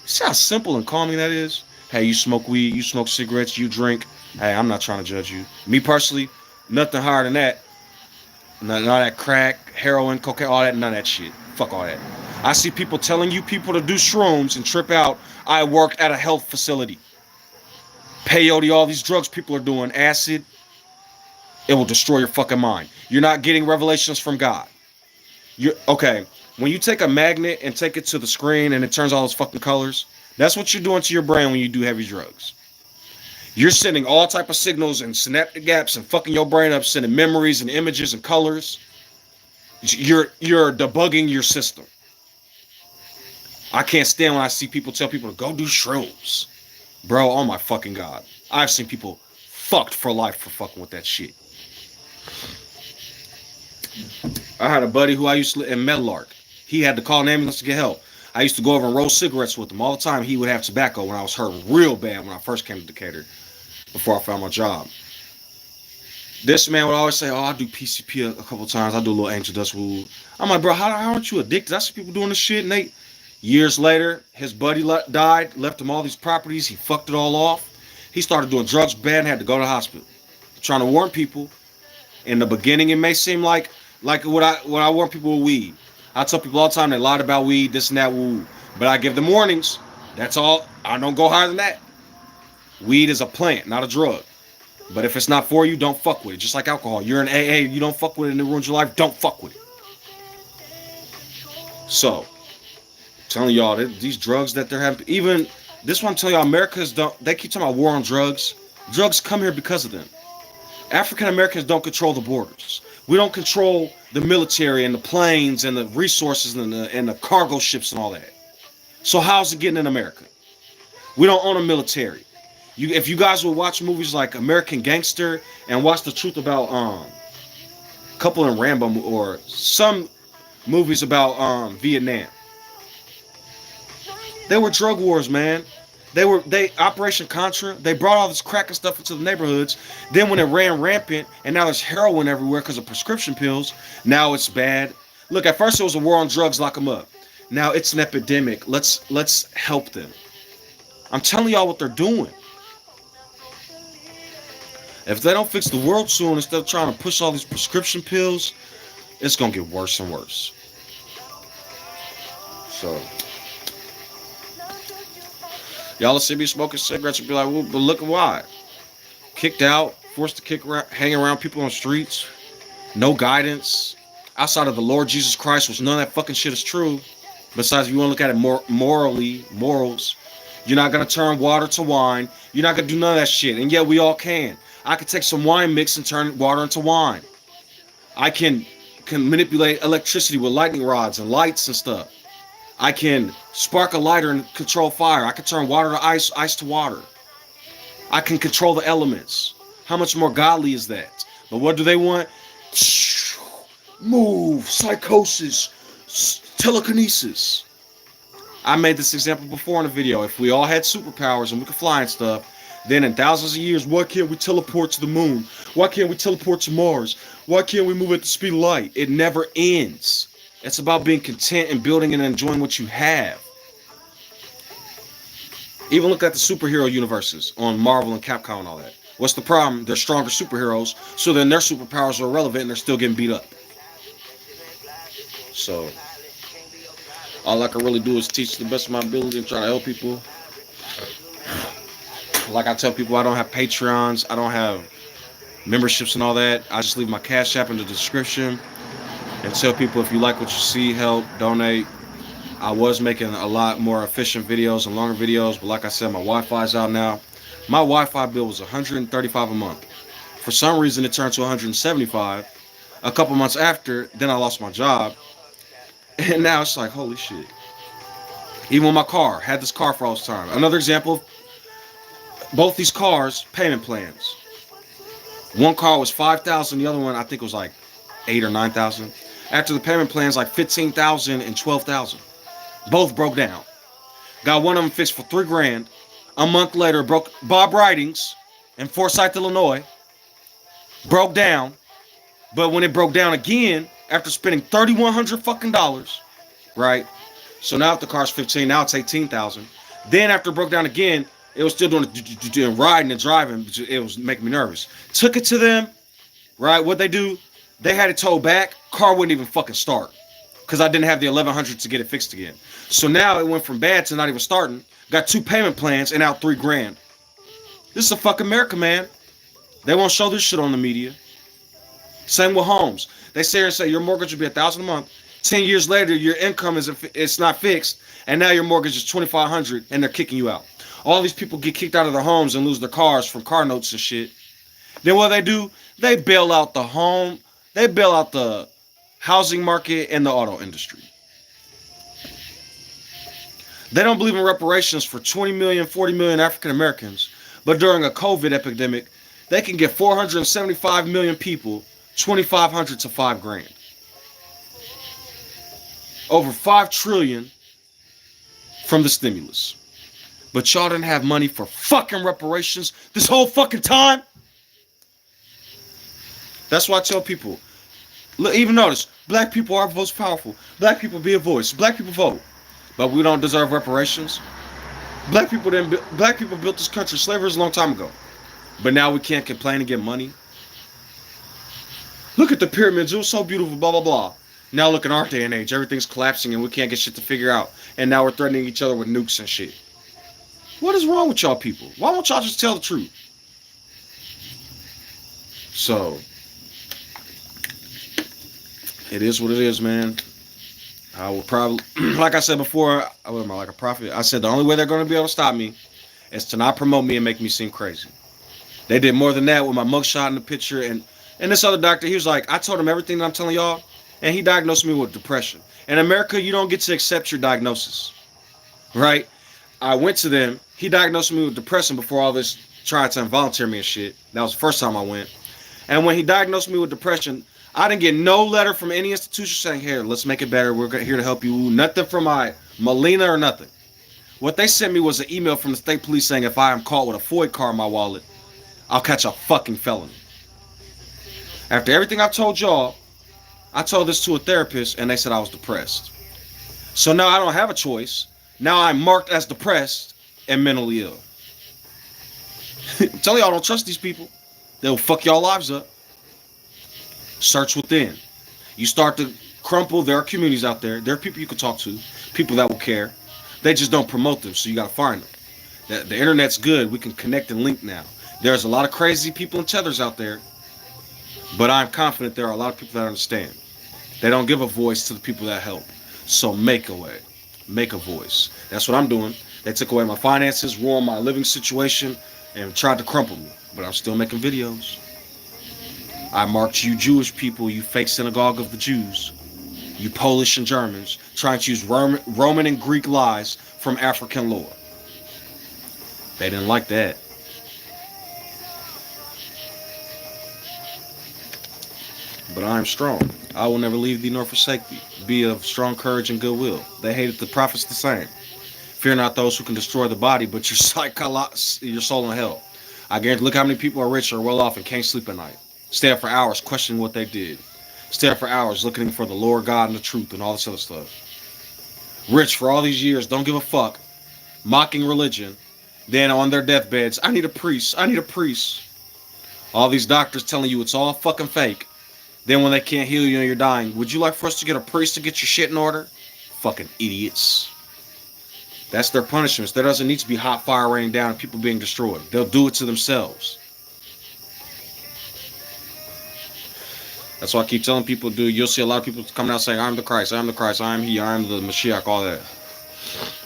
See how simple and calming that is? Hey, you smoke weed, you smoke cigarettes, you drink. Hey, I'm not trying to judge you. Me personally, nothing higher than that. None of that crack, heroin, cocaine, all that, none of that shit. Fuck all that. I see people telling you people to do shrooms and trip out. I work at a health facility. Peyote, all these drugs people are doing, acid. It will destroy your fucking mind. You're not getting revelations from God. Okay, when you take a magnet and take it to the screen and it turns all those fucking colors, that's what you're doing to your brain when you do heavy drugs. You're sending all type of signals and synaptic gaps and fucking your brain up, sending memories and images and colors. You're debugging your system. I can't stand when I see people tell people to go do shrooms. Bro, oh my fucking God. I've seen people fucked for life for fucking with that shit. I had a buddy who I used to live in Meadowlark. He had to call an ambulance to get help. I used to go over and roll cigarettes with him all the time. He would have tobacco when I was hurt real bad when I first came to Decatur, before I found my job. This man would always say, oh, I do PCP a couple times. I do a little angel dust woo. I'm like, bro, how aren't you addicted? I see people doing this shit. And years later, his buddy died, left him all these properties. He fucked it all off. He started doing drugs bad and had to go to the hospital. Trying to warn people. In the beginning, it may seem like what I warn people with weed. I tell people all the time they lied about weed, this and that, woo. But I give them warnings. That's all. I don't go higher than that. Weed is a plant, not a drug. But if it's not for you, don't fuck with it. Just like alcohol. You're in AA, you don't fuck with it and it ruins your life, don't fuck with it. So, I'm telling y'all, these drugs that they're having, even this one I'm telling y'all, they keep talking about war on drugs. Drugs come here because of them. African Americans don't control the borders. We don't control the military and the planes and the resources and the cargo ships and all that. So how's it getting in America? We don't own a military. If you guys will watch movies like American Gangster and watch the truth about Couple in Rambo or some movies about Vietnam, they were drug wars, man. They Operation Contra, they brought all this crack and stuff into the neighborhoods. Then when it ran rampant and now there's heroin everywhere because of prescription pills, now it's bad. Look, at first it was a war on drugs, lock them up. Now it's an epidemic. Let's help them. I'm telling y'all what they're doing. If they don't fix the world soon, instead of trying to push all these prescription pills, it's going to get worse and worse. So, y'all will see me smoking cigarettes and be like, well, but look at why. Kicked out, forced to hang around people on the streets, no guidance, outside of the Lord Jesus Christ, which none of that fucking shit is true. Besides, if you want to look at it more morally, morals, you're not gonna turn water to wine. You're not gonna do none of that shit. And yet we all can. I could take some wine mix and turn water into wine. I can manipulate electricity with lightning rods and lights and stuff. I can spark a lighter and control fire. I can turn water to ice, ice to water. I can control the elements. How much more godly is that? But what do they want? Move, psychosis, telekinesis. I made this example before in a video. If we all had superpowers and we could fly and stuff, then in thousands of years, why can't we teleport to the moon? Why can't we teleport to Mars? Why can't we move at the speed of light? It never ends. It's about being content and building and enjoying what you have. Even look at the superhero universes on Marvel and Capcom and all that. What's the problem? They're stronger superheroes, so then their superpowers are irrelevant and they're still getting beat up. So, all I can really do is teach to the best of my ability and try to help people. Like I tell people, I don't have Patreons, I don't have memberships and all that. I just leave my Cash App in the description and tell people if you like what you see, help, donate. I was making a lot more efficient videos and longer videos, but like I said, my Wi-Fi's out now. My Wi-Fi bill was $135 a month. For some reason, it turned to $175. A couple months after, then I lost my job. And now it's like, holy shit. Even with my car, had this car for all this time. Another example of both these cars, payment plans. One car was $5,000, the other one I think was like $8,000 or $9,000. After the payment plans, like $15,000 and $12,000. Both broke down. Got one of them fixed for $3,000. A month later, broke Bob Ridings in Forsyth, Illinois. Broke down. But when it broke down again, after spending $3,100 fucking dollars, right? So now if the car's $15,000, now it's $18,000. Then after it broke down again, it was still doing riding and driving. It was making me nervous. Took it to them, right? What they do? They had it towed back. Car wouldn't even fucking start because I didn't have the $1,100 to get it fixed again. So now it went from bad to not even starting. Got 2 payment plans and out $3,000. This is a fucking America, man. They won't show this shit on the media. Same with homes. They say and say your mortgage will be $1,000 a month. 10 years later, your income it's not fixed, and now your mortgage is $2,500, and they're kicking you out. All these people get kicked out of their homes and lose their cars from car notes and shit. Then what do? They bail out the home. They bail out the housing market and the auto industry. They don't believe in reparations for 20 million, 40 million African Americans. But during a COVID epidemic, they can get 475 million people, 2,500 to $5,000. Over $5 trillion from the stimulus. But y'all didn't have money for fucking reparations this whole fucking time. That's why I tell people, look, even notice, black people are most powerful. Black people be a voice. Black people vote. But we don't deserve reparations. Black people built this country. Slavery was a long time ago. But now we can't complain and get money. Look at the pyramids. It was so beautiful, blah, blah, blah. Now look in our day and age. Everything's collapsing and we can't get shit to figure out. And now we're threatening each other with nukes and shit. What is wrong with y'all people? Why won't y'all just tell the truth? So, it is what it is, man. I will probably, like I said before, what am I, like a prophet? I said the only way they're going to be able to stop me is to not promote me and make me seem crazy. They did more than that with my mugshot in the picture. And this other doctor, he was like, I told him everything that I'm telling y'all, and he diagnosed me with depression. In America, you don't get to accept your diagnosis, right? I went to them. He diagnosed me with depression before all this tried to involunteer me and shit. That was the first time I went. And when he diagnosed me with depression, I didn't get no letter from any institution saying, here, let's make it better. We're here to help you. Nothing from my Molina or nothing. What they sent me was an email from the state police saying if I am caught with a FOID card in my wallet, I'll catch a fucking felony. After everything I've told y'all, I told this to a therapist and they said I was depressed. So now I don't have a choice. Now I'm marked as depressed and mentally ill. I'm telling y'all, don't trust these people. They'll fuck y'all lives up. Search within. You start to crumple. There are communities out there. There are people you can talk to. People that will care. They just don't promote them, so you got to find them. The internet's good. We can connect and link now. There's a lot of crazy people and tethers out there, but I'm confident there are a lot of people that understand. They don't give a voice to the people that help. So make a way. Make a voice. That's what I'm doing. They took away my finances, ruined my living situation, and tried to crumple me. But I'm still making videos. I marked you Jewish people, you fake synagogue of the Jews. You Polish and Germans, trying to use Roman and Greek lies from African lore. They didn't like that. But I am strong. I will never leave thee nor forsake thee. Be of strong courage and goodwill. They hated the prophets the same. Fear not those who can destroy the body, but your soul in hell. I guarantee, look how many people are rich or well off and can't sleep at night. Stay up for hours questioning what they did. Stay up for hours looking for the Lord God and the truth and all this other stuff. Rich for all these years, don't give a fuck. Mocking religion. Then on their deathbeds, I need a priest. I need a priest. All these doctors telling you it's all fucking fake. Then when they can't heal you and you're dying, would you like for us to get a priest to get your shit in order? Fucking idiots. That's their punishments. There doesn't need to be hot fire raining down and people being destroyed. They'll do it to themselves. That's why I keep telling people, dude, you'll see a lot of people coming out saying, I'm the Christ, I'm the Christ, I'm He, I'm the Mashiach, all that.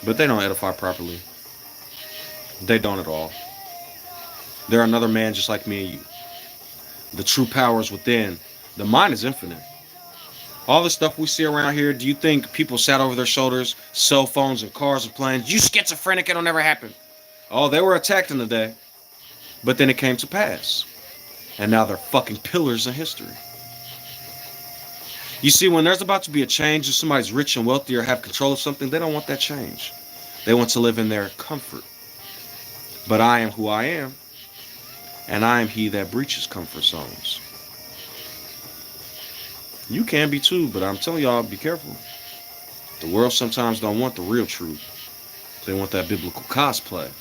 But they don't edify properly. They don't at all. They're another man just like me and you. The true power is within. The mind is infinite. All the stuff we see around here, do you think people sat over their shoulders, cell phones and cars and planes? You schizophrenic, it'll never happen. Oh, they were attacked in the day. But then it came to pass. And now they're fucking pillars in history. You see, when there's about to be a change, if somebody's rich and wealthy or have control of something, they don't want that change. They want to live in their comfort. But I am who I am. And I am he that breaches comfort zones. You can be too, but I'm telling y'all, be careful. The world sometimes don't want the real truth. They want that biblical cosplay.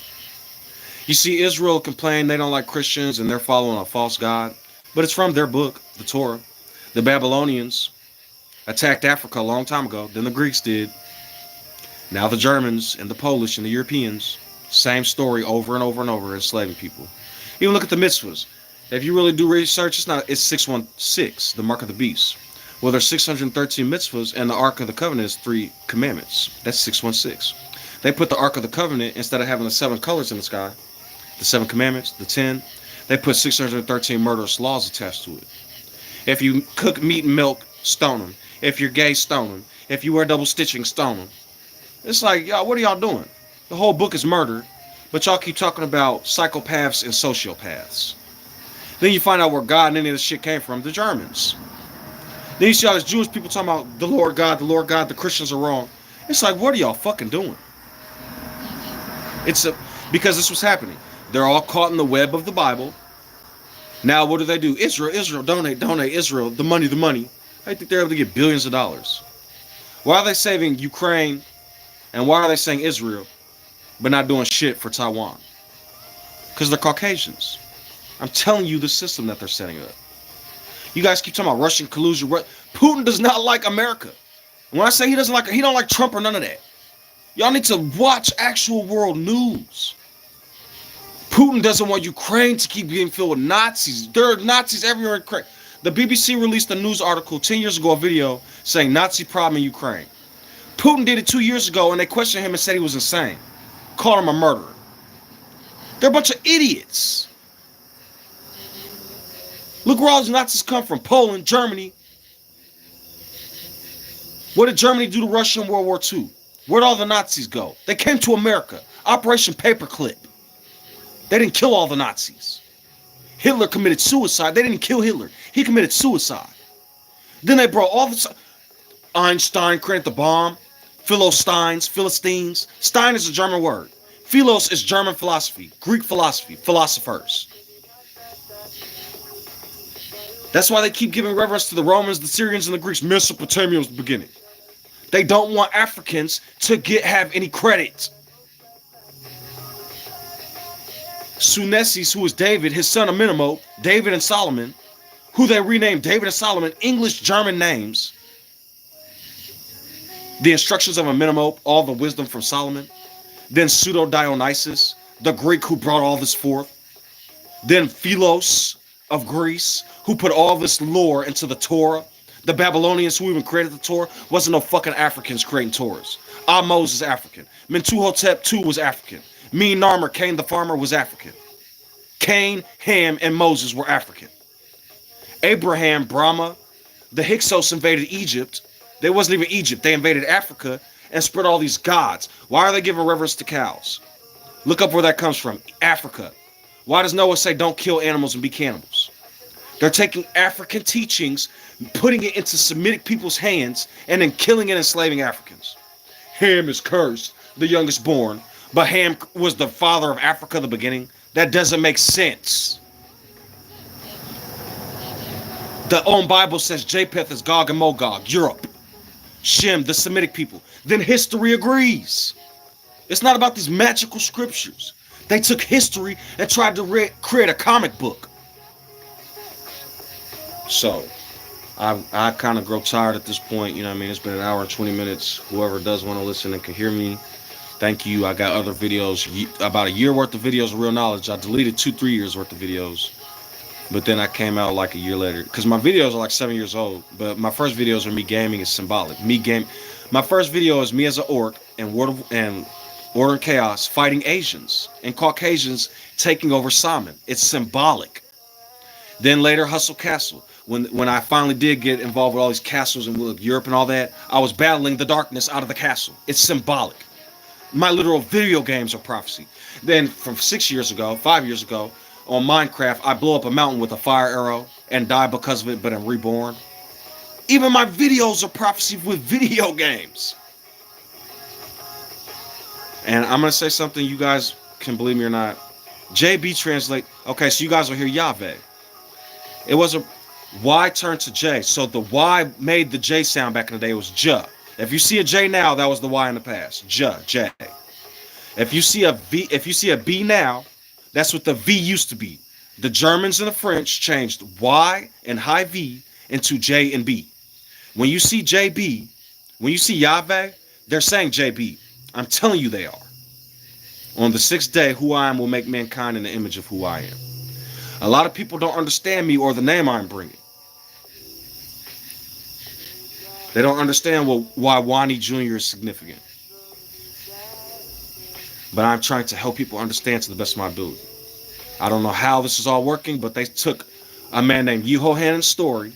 You see, Israel complained they don't like Christians and they're following a false god. But it's from their book, the Torah. The Babylonians attacked Africa a long time ago. Then the Greeks did. Now the Germans and the Polish and the Europeans. Same story over and over and over, enslaving people. Even look at the mitzvahs. If you really do research, it's 616, the mark of the beast. Well, there's 613 mitzvahs, and the Ark of the Covenant is 3 commandments. That's 616. They put the Ark of the Covenant, instead of having the 7 colors in the sky, the 7 commandments, the 10, they put 613 murderous laws attached to it. If you cook meat and milk, stone them. If you're gay, stone them. If you wear double stitching, stone them. It's like, y'all, what are y'all doing? The whole book is murder, but y'all keep talking about psychopaths and sociopaths. Then you find out where God and any of this shit came from, the Germans. Then you see all these Jewish people talking about the Lord God, the Christians are wrong. It's like, what are y'all fucking doing? Because this was happening. They're all caught in the web of the Bible. Now what do? Israel, donate, Israel, the money. I think they're able to get billions of dollars. Why are they saving Ukraine? And why are they saying Israel, but not doing shit for Taiwan? Because they're Caucasians. I'm telling you the system that they're setting up. You guys keep talking about Russian collusion. Putin does not like America. When I say he don't like Trump or none of that. Y'all need to watch actual world news. Putin doesn't want Ukraine to keep getting filled with Nazis. There are Nazis everywhere in Ukraine. The BBC released a news article 10 years ago, a video saying Nazi problem in Ukraine. Putin did it 2 years ago and they questioned him and said he was insane. Called him a murderer. They're a bunch of idiots. Look where all these Nazis come from. Poland, Germany. What did Germany do to Russia in World War II? Where'd all the Nazis go? They came to America. Operation Paperclip. They didn't kill all the Nazis. Hitler committed suicide. They didn't kill Hitler. He committed suicide. Then they brought all the... Einstein created the bomb. Philistines. Stein is a German word. Philos is German philosophy. Greek philosophy. Philosophers. That's why they keep giving reverence to the Romans, the Syrians, and the Greeks. Mesopotamia was the beginning. They don't want Africans to have any credit. Sunesis, who was David, his son Amenemhat, David and Solomon, who they renamed David and Solomon, English German names. The instructions of Amenemhat, all the wisdom from Solomon. Then Pseudo-Dionysus, the Greek who brought all this forth. Then Philos of Greece, who put all this lore into the Torah. The Babylonians who even created the Torah wasn't no fucking Africans creating Torahs. Moses is African. Mentuhotep II was African. Me Narmer, Cain the farmer, was African. Cain, Ham, and Moses were African. Abraham, Brahma, the Hyksos invaded Egypt. They wasn't even Egypt. They invaded Africa and spread all these gods. Why are they giving reverence to cows? Look up where that comes from. Africa. Why does Noah say don't kill animals and be cannibals? They're taking African teachings, putting it into Semitic people's hands, and then killing and enslaving Africans. Ham is cursed, the youngest born, but Ham was the father of Africa in the beginning. That doesn't make sense. The own Bible says Japheth is Gog and Magog, Europe. Shem, the Semitic people. Then history agrees. It's not about these magical scriptures. They took history and tried to create a comic book. So, I kind of grow tired at this point. You know what I mean? It's been an hour and 20 minutes. Whoever does want to listen and can hear me, thank you. I got other videos, about a year worth of videos of real knowledge. I deleted 2-3 years worth of videos. But then I came out like a year later. Because my videos are like 7 years old. But my first videos are me gaming is symbolic. My first video is me as an orc and Order and Chaos fighting Asians. And Caucasians taking over Simon. It's symbolic. Then later Hustle Castle. When I finally did get involved with all these castles in Europe and all that, I was battling the darkness out of the castle. It's symbolic. My literal video games are prophecy. Then from 5 years ago, on Minecraft, I blow up a mountain with a fire arrow and die because of it, but I'm reborn. Even my videos are prophecy with video games. And I'm going to say something you guys can believe me or not. JB translate. Okay, so you guys will hear Yahweh. It was a Y turned to J. So the Y made the J sound back in the day. It was J. If you see a J now, that was the Y in the past. J. If you see a B now, that's what the V used to be. The Germans and the French changed Y and high V into J and B. When you see JB, when you see Yahweh, they're saying JB. I'm telling you they are. On the 6th day, who I am will make mankind in the image of who I am. A lot of people don't understand me or the name I'm bringing. They don't understand why Wani Jr. is significant. But I'm trying to help people understand to the best of my ability. I don't know how this is all working, but they took a man named Yehohanan's story,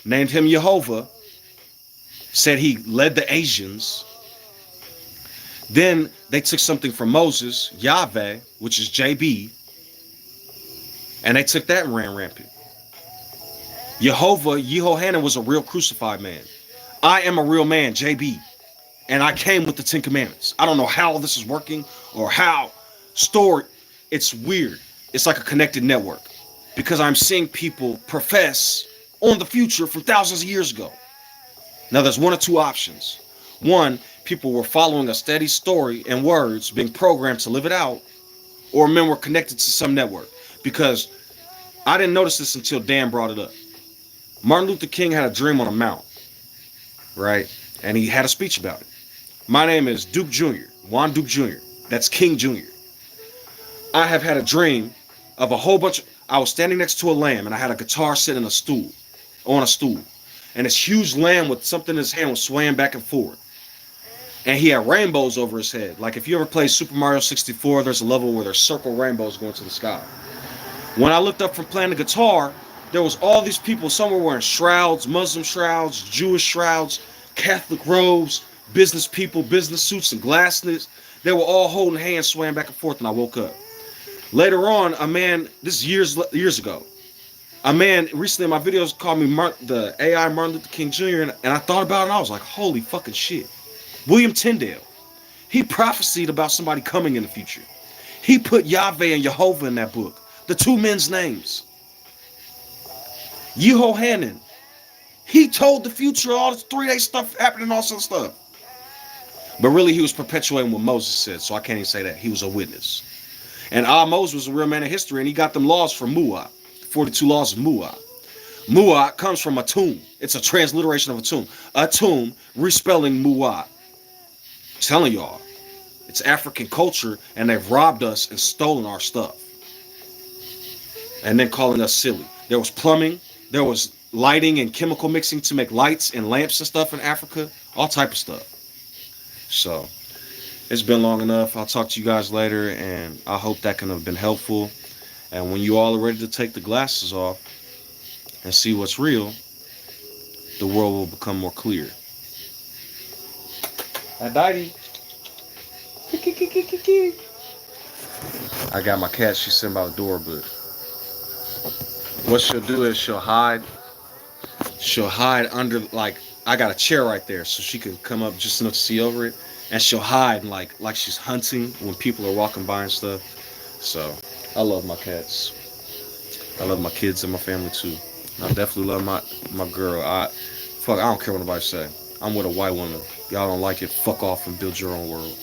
named him Jehovah, said he led the Asians. Then they took something from Moses, Yahweh, which is JB, and they took that and ran rampant. Yehohanan was a real crucified man. I am a real man, JB, and I came with the 10 Commandments. I don't know how this is working or how stored. It's weird. It's like a connected network because I'm seeing people profess on the future from thousands of years ago. Now, there's one or two options. One, people were following a steady story and words being programmed to live it out, or men were connected to some network. Because I didn't notice this until Dan brought it up. Martin Luther King had a dream on a mount, right? And he had a speech about it. My name is Duke Jr., Juan Duke Jr. That's King Jr. I have had a dream of a whole bunch. I was standing next to a lamb and I had a guitar sitting on a stool. And this huge lamb with something in his hand was swaying back and forth. And he had rainbows over his head. Like if you ever play Super Mario 64, there's a level where there's circle rainbows going to the sky. When I looked up from playing the guitar, there was all these people. Some were wearing shrouds, Muslim shrouds, Jewish shrouds, Catholic robes, business people, business suits and glasses. They were all holding hands, swaying back and forth, and I woke up. Later on, a man, this is years ago, a man recently in my videos called me the AI Martin Luther King Jr., and I thought about it, and I was like, holy fucking shit. William Tyndale, he prophesied about somebody coming in the future. He put Yahweh and Jehovah in that book, the two men's names. Yehohanan, he told the future, all this 3-day stuff happening, all sorts of stuff. But really, he was perpetuating what Moses said, so I can't even say that. He was a witness. And Moses was a real man of history, and he got them laws from Mu'ah, 42 laws of Mu'ah. Mu'ah comes from Atum. It's a transliteration of Atum. Atum, respelling Mu'ah. I'm telling y'all, it's African culture, and they've robbed us and stolen our stuff. And then calling us silly. There was plumbing. There was lighting and chemical mixing to make lights and lamps and stuff in Africa. All type of stuff. So it's been long enough. I'll talk to you guys later, and I hope that can have been helpful. And when you all are ready to take the glasses off and see what's real, the world will become more clear. Aditi. I got my cat. She's sitting by the door, but what she'll do is she'll hide. She'll hide under, like, I got a chair right there, so she can come up just enough to see over it, and she'll hide like she's hunting when people are walking by and stuff. So I love my cats. I love my kids and my family too. I definitely love my girl. I don't care what nobody say. I'm with a white woman. Y'all don't like it, fuck off and build your own world.